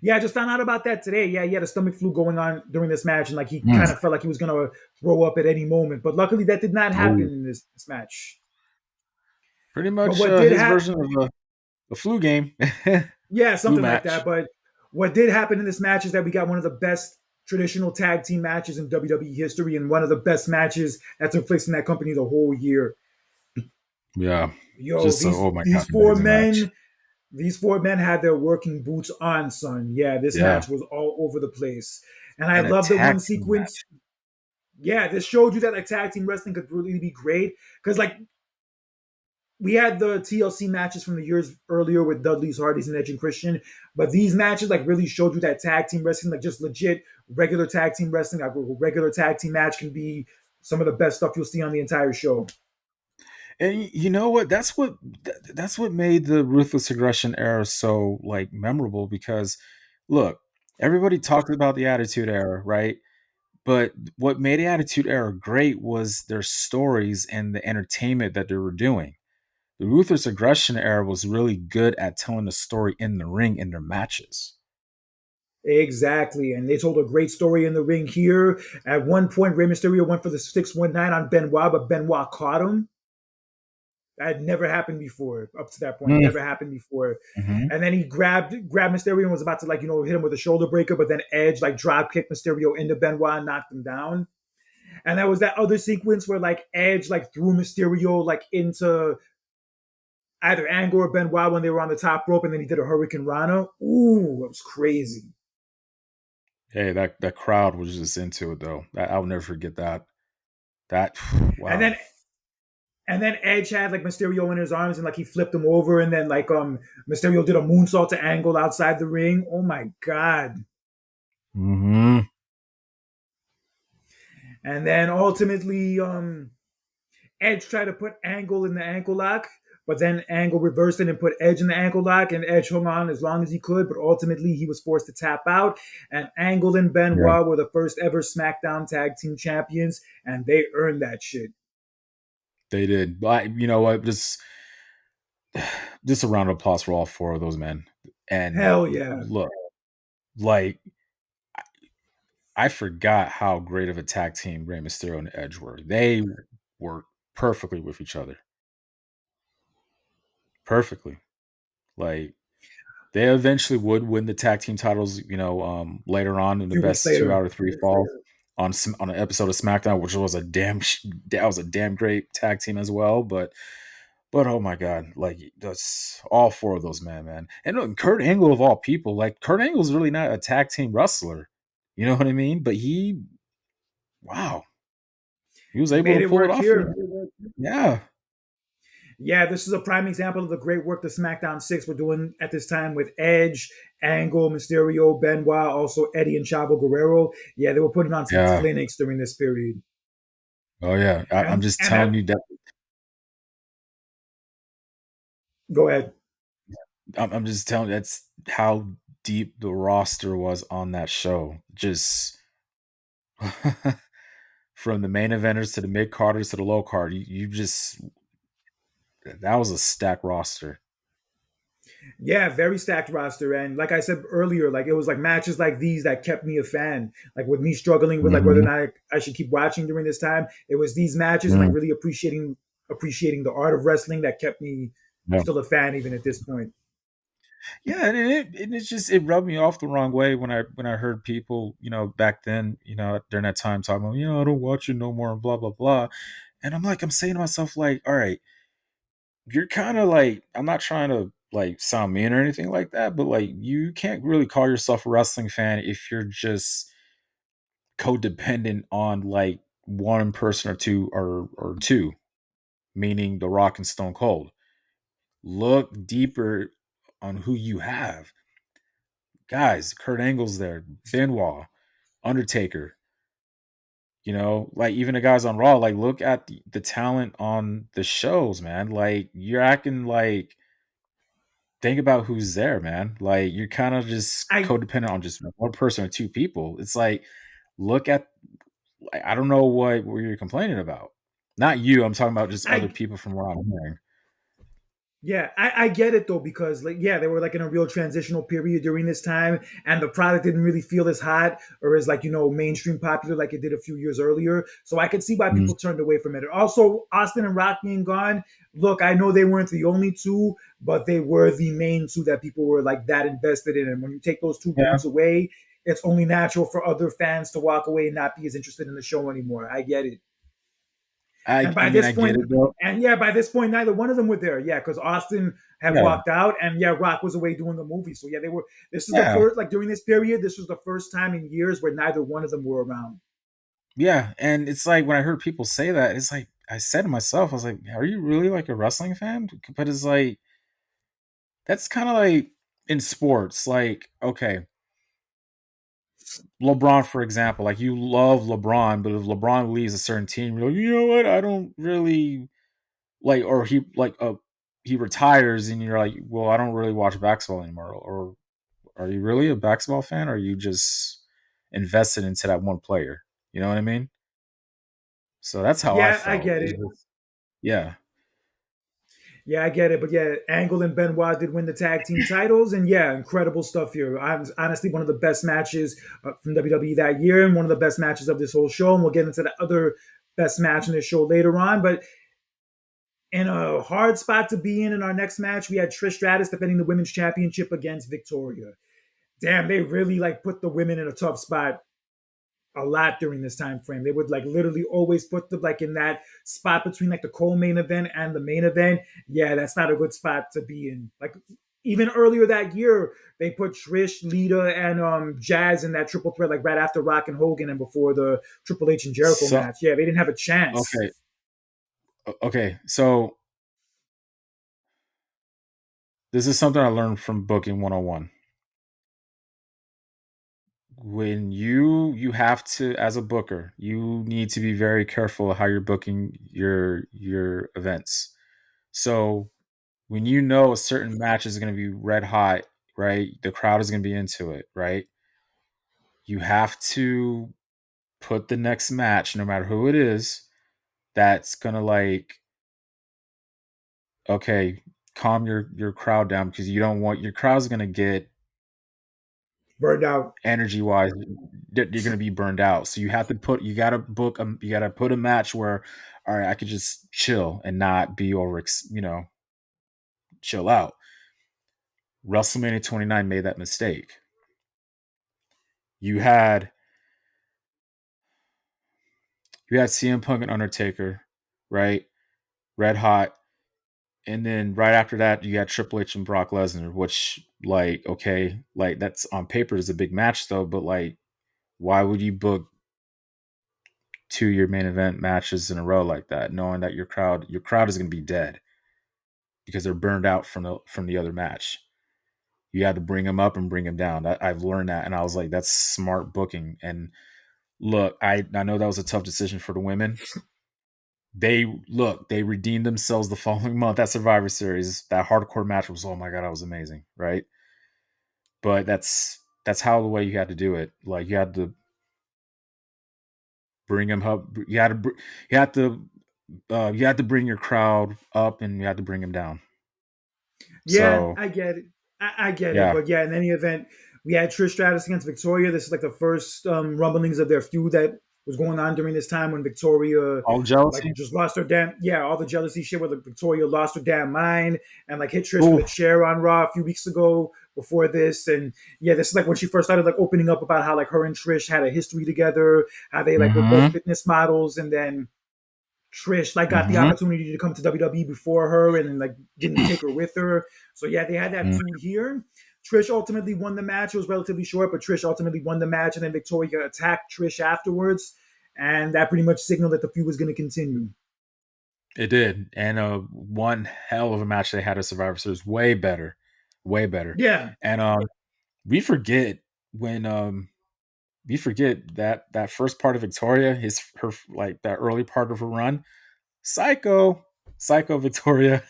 Yeah, I just found out about that today. Yeah, he had a stomach flu going on during this match, and like he Mm. kind of felt like he was gonna throw up at any moment. But luckily, that did not happen Oh, in this match. pretty But much what did his happen? version of a flu game, Yeah, flu something like match. that. But what did happen in this match is that we got one of the best traditional tag team matches in WWE history, and one of the best matches that took place in that company the whole year. Yeah, Yo, just so. these Oh my god, these four amazing match. men, these four men had their working boots on, son. Yeah, this Yeah, match was all over the place, and I and a love the one tag team sequence. match. Yeah, this showed you that like tag team wrestling could really be great because like we had the TLC matches from the years earlier with Dudley's, Hardy's, and Edge and Christian, but these matches like really showed you that tag team wrestling, like just legit regular tag team wrestling, like a regular tag team match can be some of the best stuff you'll see on the entire show. And you know what? That's what made the ruthless aggression era so like memorable. Because look, everybody talked about the Attitude Era, right? But what made the Attitude Era great was their stories and the entertainment that they were doing. The Ruthless Aggression Era was really good at telling the story in the ring in their matches. Exactly, and they told a great story in the ring here. At one point, Rey Mysterio went for the 619 on Benoit, but Benoit caught him. That had never happened before. Up to that point, never happened before. Mm-hmm. And then he grabbed Mysterio and was about to like hit him with a shoulder breaker, but then Edge like drop kicked Mysterio into Benoit and knocked him down. And that was that other sequence where like Edge like threw Mysterio like into either Angle or Benoit when they were on the top rope, and then he did a Hurricane Rana. Ooh, it was crazy. Hey, that crowd was just into it though. I'll never forget that. That And wow. then Edge had like Mysterio in his arms and like he flipped him over, and then like Mysterio did a moonsault to Angle outside the ring. Oh my god. Mm-hmm. And then ultimately Edge tried to put Angle in the ankle lock, but then Angle reversed it and put Edge in the ankle lock, and Edge hung on as long as he could, but ultimately he was forced to tap out. And Angle and Yeah, Benoit were the first ever SmackDown Tag Team Champions, and they earned that shit. they did. But you know what? Just a round of applause for all four of those men. And Hell yeah. look, like I forgot how great of a tag team Rey Mysterio and Edge were. They worked perfectly with each other. Perfectly. Like they eventually would win the tag team titles, later on in A the few weeks best two later. out of three falls on an episode of SmackDown, which was that was a damn great tag team as well. But oh my god, like that's all four of those man. And look, Kurt Angle of all people, like Kurt Angle's really not a tag team wrestler. You know what I mean? But he wow. He was able Made to it pull it work off. here. Yeah. Yeah, this is a prime example of the great work the SmackDown Six were doing at this time with Edge, Angle, Mysterio, Benoit, also Eddie and Chavo Guerrero. Yeah, they were putting on some Yeah. clinics during this period. Oh yeah. I'm And just and telling that, you that. go ahead. I'm just telling you that's how deep the roster was on that show. Just from the main eventers to the mid carders to the low card. You just that was a stacked roster. Yeah, very stacked roster. And like I said earlier, like it was like matches like these that kept me a fan. Like with me struggling with like whether or Mm-hmm. not I should keep watching during this time, it was these matches and like Mm. really appreciating the art of wrestling that kept me Yeah. still a fan even at this point. Yeah, and it's just it rubbed me off the wrong way when I heard people, back then, during that time talking about, I don't watch it no more and blah blah blah. And I'm saying to myself, like, all right, you're kind of like, I'm not trying to like sound mean or anything like that, but like you can't really call yourself a wrestling fan if you're just codependent on like one person or two, meaning The Rock and Stone Cold. Look deeper on who you have. Guys, Kurt Angle's there, Benoit, Undertaker, like even the guys on Raw, like look at the talent on the shows, man. Like you're acting like think about who's there, man. Like you're kind of just I codependent on just one person or two people. It's like look at I don't know what you're complaining about. Not you, I'm talking about just other I people from what I'm hearing. Yeah, I get it though because like yeah, they were like in a real transitional period during this time, and the product didn't really feel as hot or as like mainstream popular like it did a few years earlier. So I could see why Mhm. people turned away from it. Also, Austin and Rock being gone. Look, I know they weren't the only two, but they were the main two that people were like that invested in. And when you take those two Yeah. dudes away, it's only natural for other fans to walk away and not be as interested in the show anymore. I get it. And I by mean this I get point, it though. and yeah, by this point, neither one of them were there. Yeah, because Austin had Yeah. walked out, and yeah, Rock was away doing a movie. So yeah, they were. This is the Yeah. first, like during this period, this was the first time in years where neither one of them were around. Yeah, and it's like when I heard people say that, it's like I said to myself, I was like, "Are you really like a wrestling fan?" But it's like that's kind of like in sports. Like, okay, LeBron, for example, like you love LeBron, but if LeBron leaves a certain team, you're like, you know what? I don't really like, or he retires, and you're like, well, I don't really watch basketball anymore. Or are you really a basketball fan? Or are you just invested into that one player? You know what I mean? So that's how I Yeah, I felt. get It's it. just- yeah. Yeah, I get it. But yeah, Angle and Benoit did win the tag team titles, and yeah, incredible stuff here. Honestly one of the best matches from WWE that year, and one of the best matches of this whole show. And we'll get into the other best match in this show later on, but in a hard spot to be in our next match, we had Trish Stratus defending the women's championship against Victoria. Damn, they really like put the women in a tough spot a lot during this time frame. They would like literally always put them like in that spot between like the co-main event and the main event. Yeah, that's not a good spot to be in. Like even earlier that year, they put Trish, Lita, and Jazz in that triple threat, like right after Rock and Hogan and before the Triple H and Jericho So match. Yeah, they didn't have a chance. okay, okay. So this is something I learned from booking 101. When you have to, as a booker, you need to be very careful of how you're booking your events. So when you know a certain match is going to be red hot, right? The crowd is going to be into it, right? You have to put the next match, no matter who it is, that's going to like, okay, calm your crowd down because you don't want your crowd's going to get Burned out. energy wise you're going to be burned out, so you got to book you got to put a match where all right, I could just chill and not be over, chill out. WrestleMania 29 made that mistake. you had you had CM Punk and Undertaker, right, red hot, and then right after that you got Triple H and Brock Lesnar, which like okay, like that's on paper is a big match though, but like why would you book 2-year main event matches in a row like that, knowing that your crowd is going to be dead because they're burned out from the other match. You had to bring them up and bring them down. I've learned that, and I was like, that's smart booking. And look, I know that was a tough decision for the women. They redeemed themselves the following month at Survivor Series. That hardcore match was, oh my god, that was amazing, right? But that's how the way you had to do it. Like you had to bring them up. You had to bring your crowd up, and you had to bring them down. Yeah, So I get it. I get it. yeah, But yeah, in any event, we had Trish Stratus against Victoria. This is like the first rumblings of their feud that was going on during this time when Victoria all like jealousy. just lost her damn all the jealousy shit where like Victoria lost her damn mind and like hit Trish with a Ooh. chair on Raw a few weeks ago before this. And yeah, this is like when she first started like opening up about how like her and Trish had a history together, how they like were both Mm-hmm. fitness models, and then Trish like got the Mm-hmm. opportunity to come to WWE before her and like didn't take her with her. So yeah, they had that feud here. Trish ultimately won the match. It was relatively short, but Trish ultimately won the match, and then Victoria attacked Trish afterwards, and that pretty much signaled that the feud was going to continue. It did, and one hell of a match they had at Survivor Series. Way better, way better. Yeah. And we forget when we forget that first part of Victoria, his her like that early part of her run, Psycho, Psycho Victoria.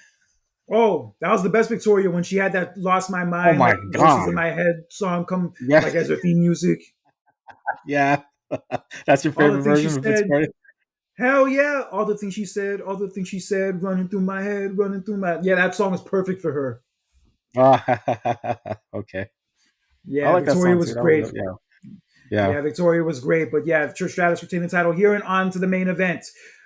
Oh, that was the best Victoria when she had that "Lost My Oh Mind" my like "Voices in god, My Head" song come yeah, like as her theme music. yeah. That's your All the favorite things she version of said, Victoria. hell yeah! All the things she said, all the things she said, running through my head, running through my yeah. That song is perfect for her. Okay, I Yeah, like that Victoria song too. was That was great. yeah, yeah, Yeah, Victoria was great. But yeah, Trish Stratus retained the title here and on to the main event.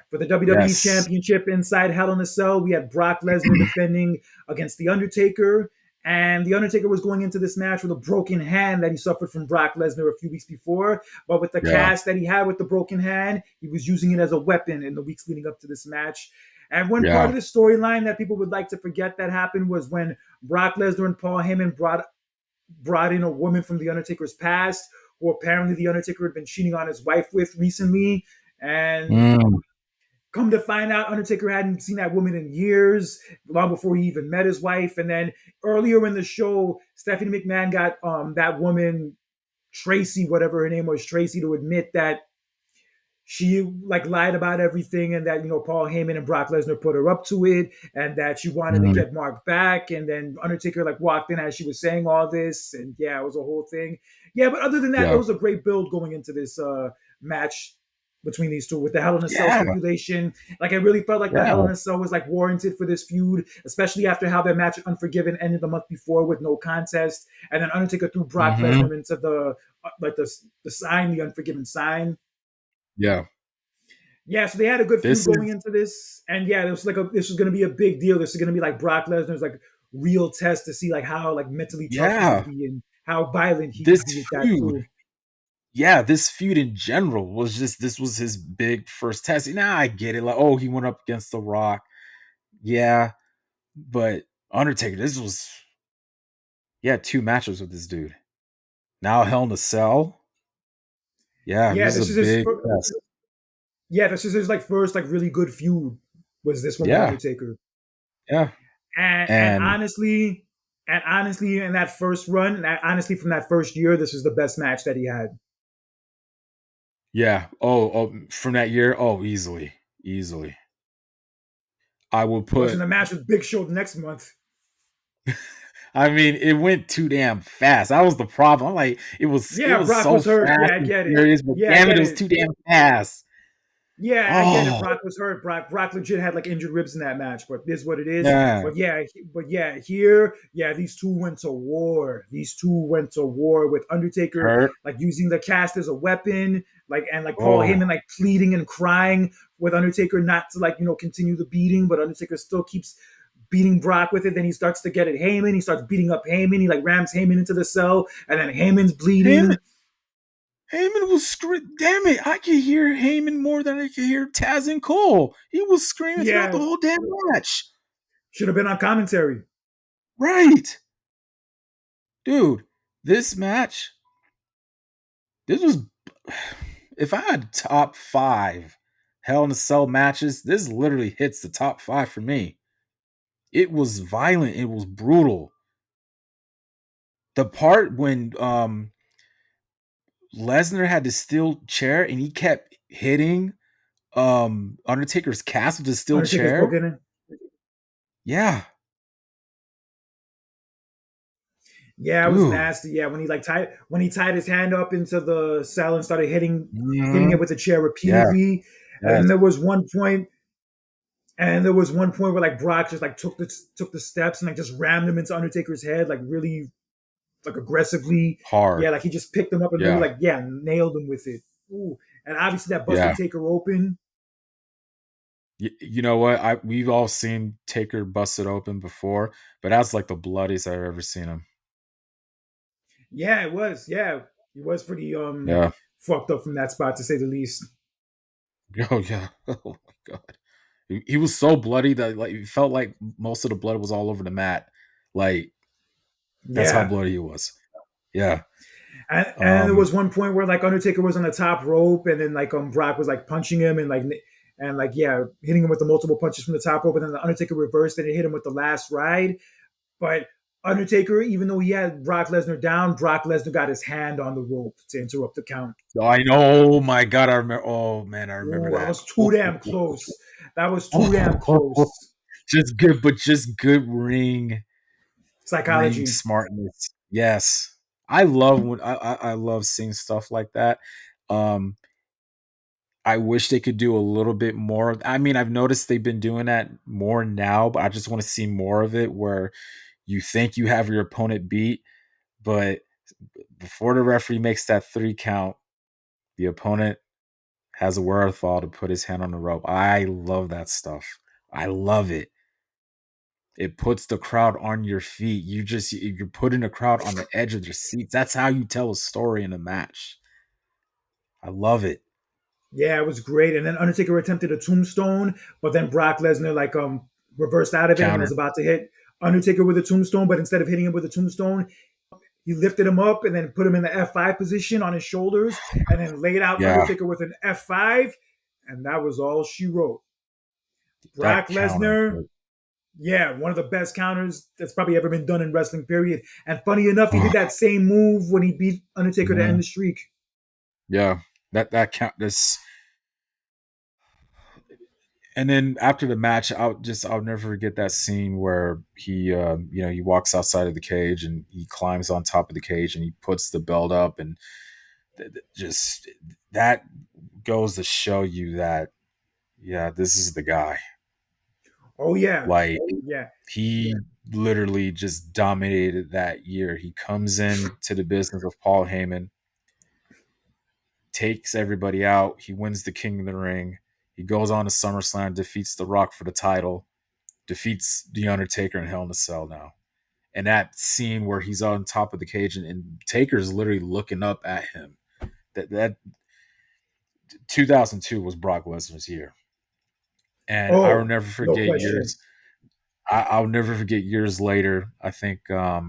For the WWE yes, Championship inside Hell in a Cell, we had Brock Lesnar defending against The Undertaker. And The Undertaker was going into this match with a broken hand that he suffered from Brock Lesnar a few weeks before. But with the yeah, cast that he had with the broken hand, he was using it as a weapon in the weeks leading up to this match. And one part yeah. of the storyline that people would like to forget that happened was when Brock Lesnar and Paul Heyman brought in a woman from the Undertaker's past, who apparently the Undertaker had been cheating on his wife with recently. And Mm, come to find out, Undertaker hadn't seen that woman in years, long before he even met his wife. And then earlier in the show, Stephanie McMahon got that woman Tracy, whatever her name was, Tracy, to admit that she like lied about everything and that Paul Heyman and Brock Lesnar put her up to it and that she wanted to mm, get Mark back, and then Undertaker like walked in as she was saying all this, and yeah, it was a whole thing. Yeah, but other than that, there yeah, was a great build going into this match between these two with the Hell in a Cell yeah, stipulation. Like I really felt like the yeah. Hell in a Cell was like warranted for this feud, especially after how their match at Unforgiven ended the month before with no contest, and then Undertaker threw Brock Mm-hmm. Lesnar into the sign, the Unforgiven sign. Yeah. Yeah, so they had a good feud This going is into this, and yeah, this was going to be a big deal. This is going to be like Brock Lesnar's like real test to see like how like mentally tough he could yeah. be and how violent he This could be at that feud, too. yeah, this feud in general was just this was his big first test. Now I get it. Like, oh, he went up against The Rock. Yeah, but Undertaker, this was yeah, 2 matches with this dude. Now Hell in a Cell. Yeah, Yeah, this is a this is his big test. this is his like first like really good feud was this one with Yeah, Undertaker, yeah, and and honestly in that first run, and honestly from that first year, this is the best match that he had. yeah. Oh, from that year, oh, easily, easily. I will Wasn't put. a match with Big Show the next month. I mean, it went too damn fast. That was the problem. I'm like, it Yeah, was Brock so was hurt. fast Yeah, I and get it. furious, but Yeah, I damn it, get it was it. too damn fast. Yeah, I get it. Oh, Brock was hurt. Brock legit had like injured ribs in that match, but this is what it is. yeah, But yeah, here, yeah, these two went to war. These two went to war with Undertaker hurt. like using the cast as a weapon, like and like Paul Oh, Heyman like pleading and crying with Undertaker not to like continue the beating, but Undertaker still keeps beating Brock with it. Then he starts to get at Heyman. He starts beating up Heyman. He like rams Heyman into the cell, and then Heyman's Heyman, bleeding. Heyman was screaming. Damn it, I could hear Heyman more than I could hear Taz and Cole. He was screaming throughout the Yeah, whole damn match. should have been on commentary. Right, dude. This match, this was If I had top five Hell in a Cell matches, this literally hits the top five for me. It was violent. It was brutal. The part when Lesnar had the steel chair and he kept hitting Undertaker's cast with the steel Undertaker's chair. broken in. Yeah. Yeah, it was Dude. nasty. Yeah, when he tied his hand up into the cell and started hitting it Mhm. with the chair Yeah. repeatedly. Yes. And there was one point where like Brock just like took the steps and like just rammed him into Undertaker's head like really like aggressively. Hard. Yeah, like he just picked him up and really Yeah. like nailed him with it. Ooh, and obviously that Yeah. busted Taker open. You know what? We've all seen Taker busted open before, but that's like the bloodiest I've ever seen him. Yeah, it was. Yeah, he was pretty Yeah. fucked up from that spot to say the least. Oh yeah. Oh my god. He was so bloody that like it felt like most of the blood was all over the mat. Like that's how Yeah. bloody he was. Yeah. And there Um was one point where like Undertaker was on the top rope, and then like Brock was like punching him and like yeah, hitting him with the multiple punches from the top rope, and then the Undertaker reversed and it hit him with the last ride. But Undertaker, even though he had Brock Lesnar down, Brock Lesnar got his hand on the rope to interrupt the count. I know. Oh my god, I remember. Oh man, I remember Ooh, that that. was too damn close. That was too damn close. Just good, but just good ring Psychology. smartness. Yes, I love when I love seeing stuff like that. Um, I wish they could do a little bit more. I mean, I've noticed they've been doing that more now, but I just want to see more of it where you think you have your opponent beat, but before the referee makes that 3 count, the opponent has a wherewithal to put his hand on the rope. I love that stuff. I love it. It puts the crowd on your feet. You're putting the crowd on the edge of their seats. That's how you tell a story in a match. I love it. Yeah, it was great. And then Undertaker attempted a tombstone, but then Brock Lesnar like reversed out of it and was Counter. about to hit Undertaker with a tombstone, but instead of hitting him with a tombstone, he lifted him up and then put him in the F5 position on his shoulders and then laid out Yeah, Undertaker with an F5. And that was all she wrote. that Brock counter. Lesnar, yeah, one of the best counters that's probably ever been done in wrestling, period. And funny enough, he did that same move when he beat Undertaker to end Mhm. the streak. Yeah, that count. This and then after the match, I'll never forget that scene where he walks outside of the cage and he climbs on top of the cage and he puts the belt up and just that goes to show you that yeah, this is the guy. Oh, yeah. Like Yeah. he literally just dominated that year. He comes in to the business of Paul Heyman, takes everybody out. He wins the King of the Ring. He goes on to SummerSlam, defeats The Rock for the title, defeats The Undertaker in Hell in a Cell now. And that scene where he's on top of the cage and Taker's literally looking up at him. That 2002 was Brock Lesnar's year. And I will Oh, never no forget question. years. I'll never forget years later. I think I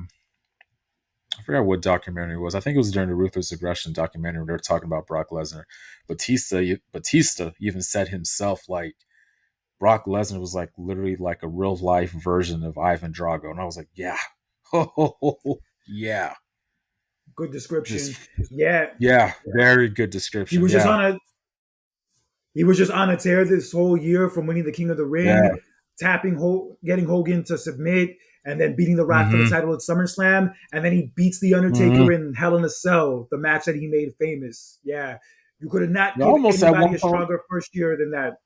forgot what documentary it was. I think it was during the Ruthless Aggression documentary. They were talking about Brock Lesnar. Batista even said himself like Brock Lesnar was like literally like a real life version of Ivan Drago, and I was like, yeah, yeah, Good just description. Yeah. yeah, very good He description. was just Yeah, on a he was just on a tear this whole year from winning the King of the yeah, Ring, getting Hogan to submit, and then beating The Rock for the mm-hmm, title at SummerSlam, and then he beats The mm-hmm. Undertaker in Hell in a Cell, the match that he made famous. Yeah, you could have not give Almost at anybody one a point, stronger first year than that.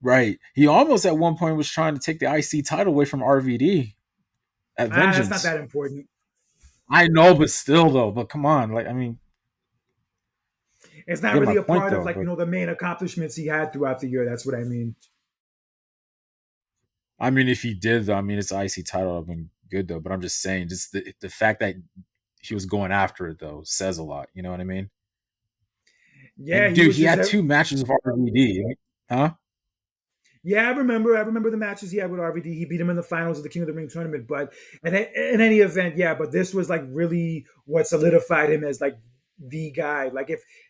right? He almost at one point was trying to take the IC title away from RVD at That's not Vengeance. that important. I know, but still, though. But come on, like I mean, It's you not get my really a point, part of though. like But the main accomplishments he had throughout the year. That's what I mean. I mean, if he did, though, I mean, it's IC title. I've been good though. But I'm just saying, just the fact that he was going after it though says a lot. You know what I mean? Yeah, And he dude, was he just had 2 matches of RVD, huh? Yeah, I remember. I remember the matches he had with RVD. He beat him in the finals of the King of the Ring tournament. But in any event, yeah. But this was like really what solidified him as like the guy. Like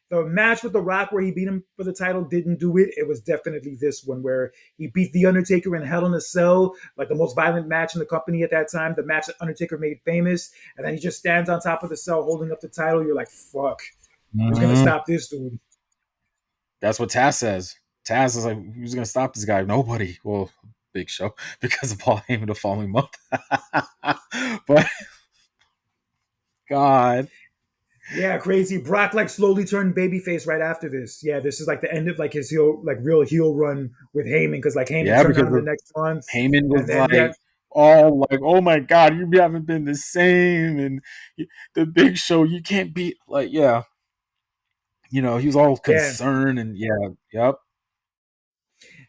the match with The Rock where he beat him for the title didn't do it. It was definitely this one where he beat The Undertaker in Hell in a Cell, like the most violent match in the company at that time, the match that Undertaker made famous. And then he just stands on top of the cell holding up the title. You're like, fuck, who's going to Mhm. stop this dude? That's what Taz says. Taz is like, who's going to stop this guy? Nobody. Well, Big Show because of Paul Heyman the following month. But God, Yeah, crazy. Brock like slowly turned babyface right after this. Yeah, this is like the end of like his heel, like real heel run with Heyman because like Heyman yeah, turned because on the next month, Heyman was and then yeah, like, all like, oh my God, you haven't been the same, and the Big Show, you can't be like, yeah, he was all yeah, concerned, and yeah, yep,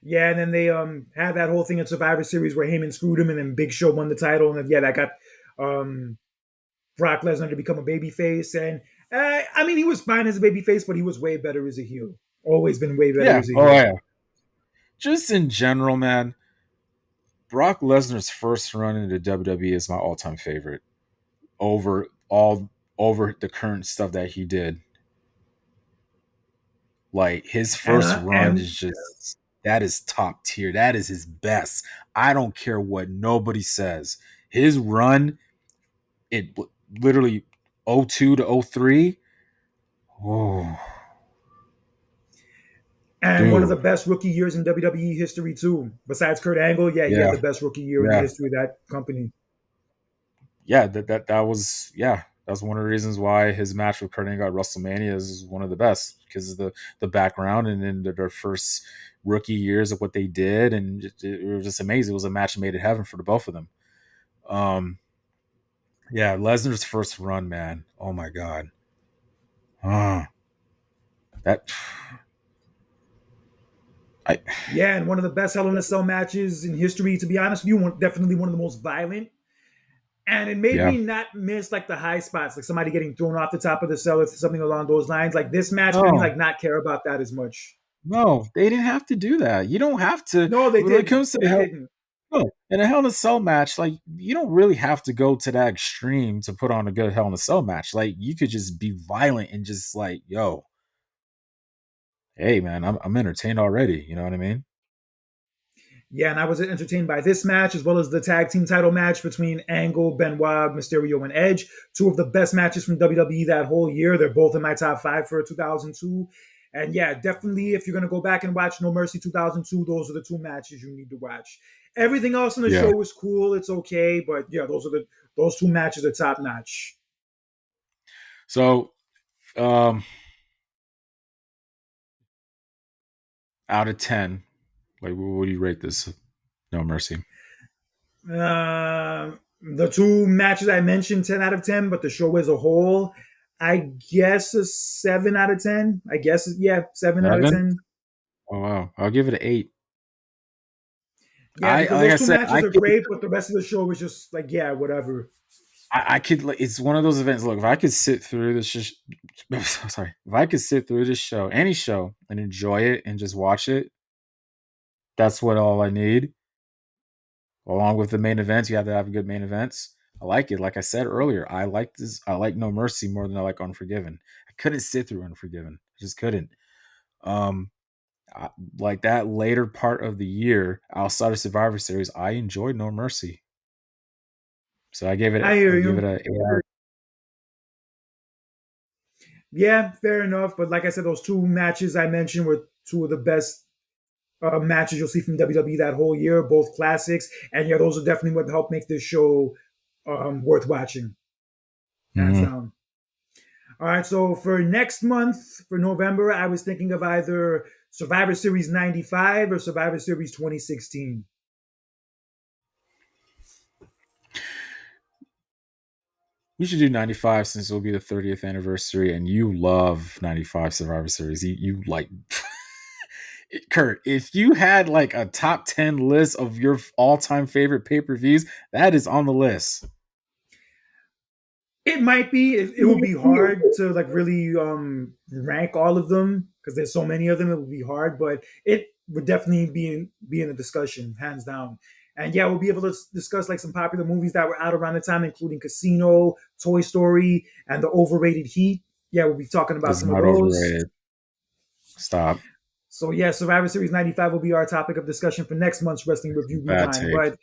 yeah, and then they had that whole thing in Survivor Series where Heyman screwed him, and then Big Show won the title, and then, yeah, that got um Brock Lesnar to become a babyface, and I mean he was fine as a babyface, but he was way better as a heel. Always been way better yeah, as a oh heel. yeah. Just in general, man, Brock Lesnar's first run into WWE is my all-time favorite over all over the current stuff that he did. Like his And first run is just that is top tier. That is his best. I don't care what nobody says. His run, it literally 02 to 03. Oh, and one of the dude. best rookie years in WWE history too. Besides Kurt Angle, yeah, he had Yeah, the best rookie year in the yeah. history of that company. Yeah, that was yeah. That's one of the reasons why his match with Kurt Angle at WrestleMania is one of the best because of the background and then their first rookie years of what they did, and it was just amazing. It was a match made in heaven for the both of them. Um, yeah, Lesnar's first run, man. Oh my god, that I Yeah, and one of the best Hell in a Cell matches in history. To be honest with you, definitely one of the most violent. And it made yeah. me not miss like the high spots, like somebody getting thrown off the top of the cell or something along those lines. Like this match made me No, like not care about that as much. no, they didn't have to do that. You don't have to No, they when it didn't. comes to They hell. didn't. No, in a Hell in a Cell match, like you don't really have to go to that extreme to put on a good Hell in a Cell match. Like you could just be violent and just like, yo, hey man, I'm entertained already. You know what I mean? Yeah, and I was entertained by this match as well as the tag team title match between Angle, Benoit, Mysterio, and Edge. Two of the best matches from WWE that whole year. They're both in my top five for 2002. And yeah, definitely, if you're going to go back and watch No Mercy 2002, those are the two matches you need to watch. Everything else in the Yeah. show is cool. It's okay. But yeah, those two matches are top notch. So, um, out of 10, like what do you rate this? No Mercy. The two matches I mentioned, 10 out of 10, but the show as a whole, I guess a 7 out of 10. I guess, yeah, 7 out of 7? 10. Oh wow, I'll give it an 8. Yeah, I because like I those two said, matches are great, but the rest of the show was just like, yeah, whatever. I could like it's one of those events. Look, if I could sit through this, sorry, if I could sit through this show, any show, and enjoy it and just watch it, that's what all I need. Along with the main events, you have to have good main events. I like it. Like I said earlier, I like this. I like No Mercy more than I like Unforgiven. I couldn't sit through Unforgiven. I just couldn't. Um, I, like that later part of the year outside of Survivor Series, I enjoyed No Mercy. So I gave it. I hear I give it you. a 8. Yeah, fair enough. But like I said, those two matches I mentioned were two of the best matches you'll see from WWE that whole year, both classics. And yeah, those are definitely what helped make this show worth watching, hands Mm-hmm. down. All right, so for next month, for November, I was thinking of either Survivor Series 95 or Survivor Series 2016. We should do 95 since it'll be the 30th anniversary, and you love 95 Survivor Series. You like Kurt, if you had like a top 10 list of your all-time favorite pay-per-views, that is on the list. It might be. It would be hard to like really rank all of them because there's so many of them. It would be hard, but it would definitely be in the discussion, hands down. And yeah, we'll be able to discuss like some popular movies that were out around the time, including Casino, Toy Story, and the overrated Heat. Yeah, we'll be talking about It's some of not those. overrated. Stop. So yeah, Survivor Series 95 will be our topic of discussion for next month's Wrestling Review Bad Rewind. take. But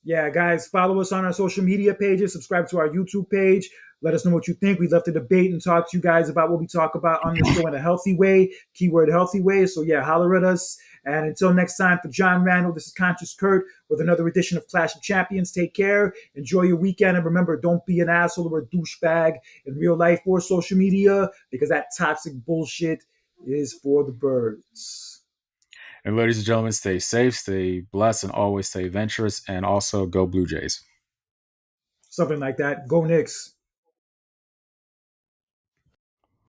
yeah, guys, follow us on our social media pages, subscribe to our YouTube page. Let us know what you think. We'd love to debate and talk to you guys about what we talk about on the show in a healthy way, keyword healthy way. So yeah, holler at us. And until next time, for John Randall, this is Conscious Kurt with another edition of Clash of Champions. Take care, enjoy your weekend, and remember, don't be an asshole or a douchebag in real life or social media, because that toxic bullshit is for the birds. And ladies and gentlemen, stay safe, stay blessed, and always stay adventurous. And also go Blue Jays. Something like that. Go Knicks.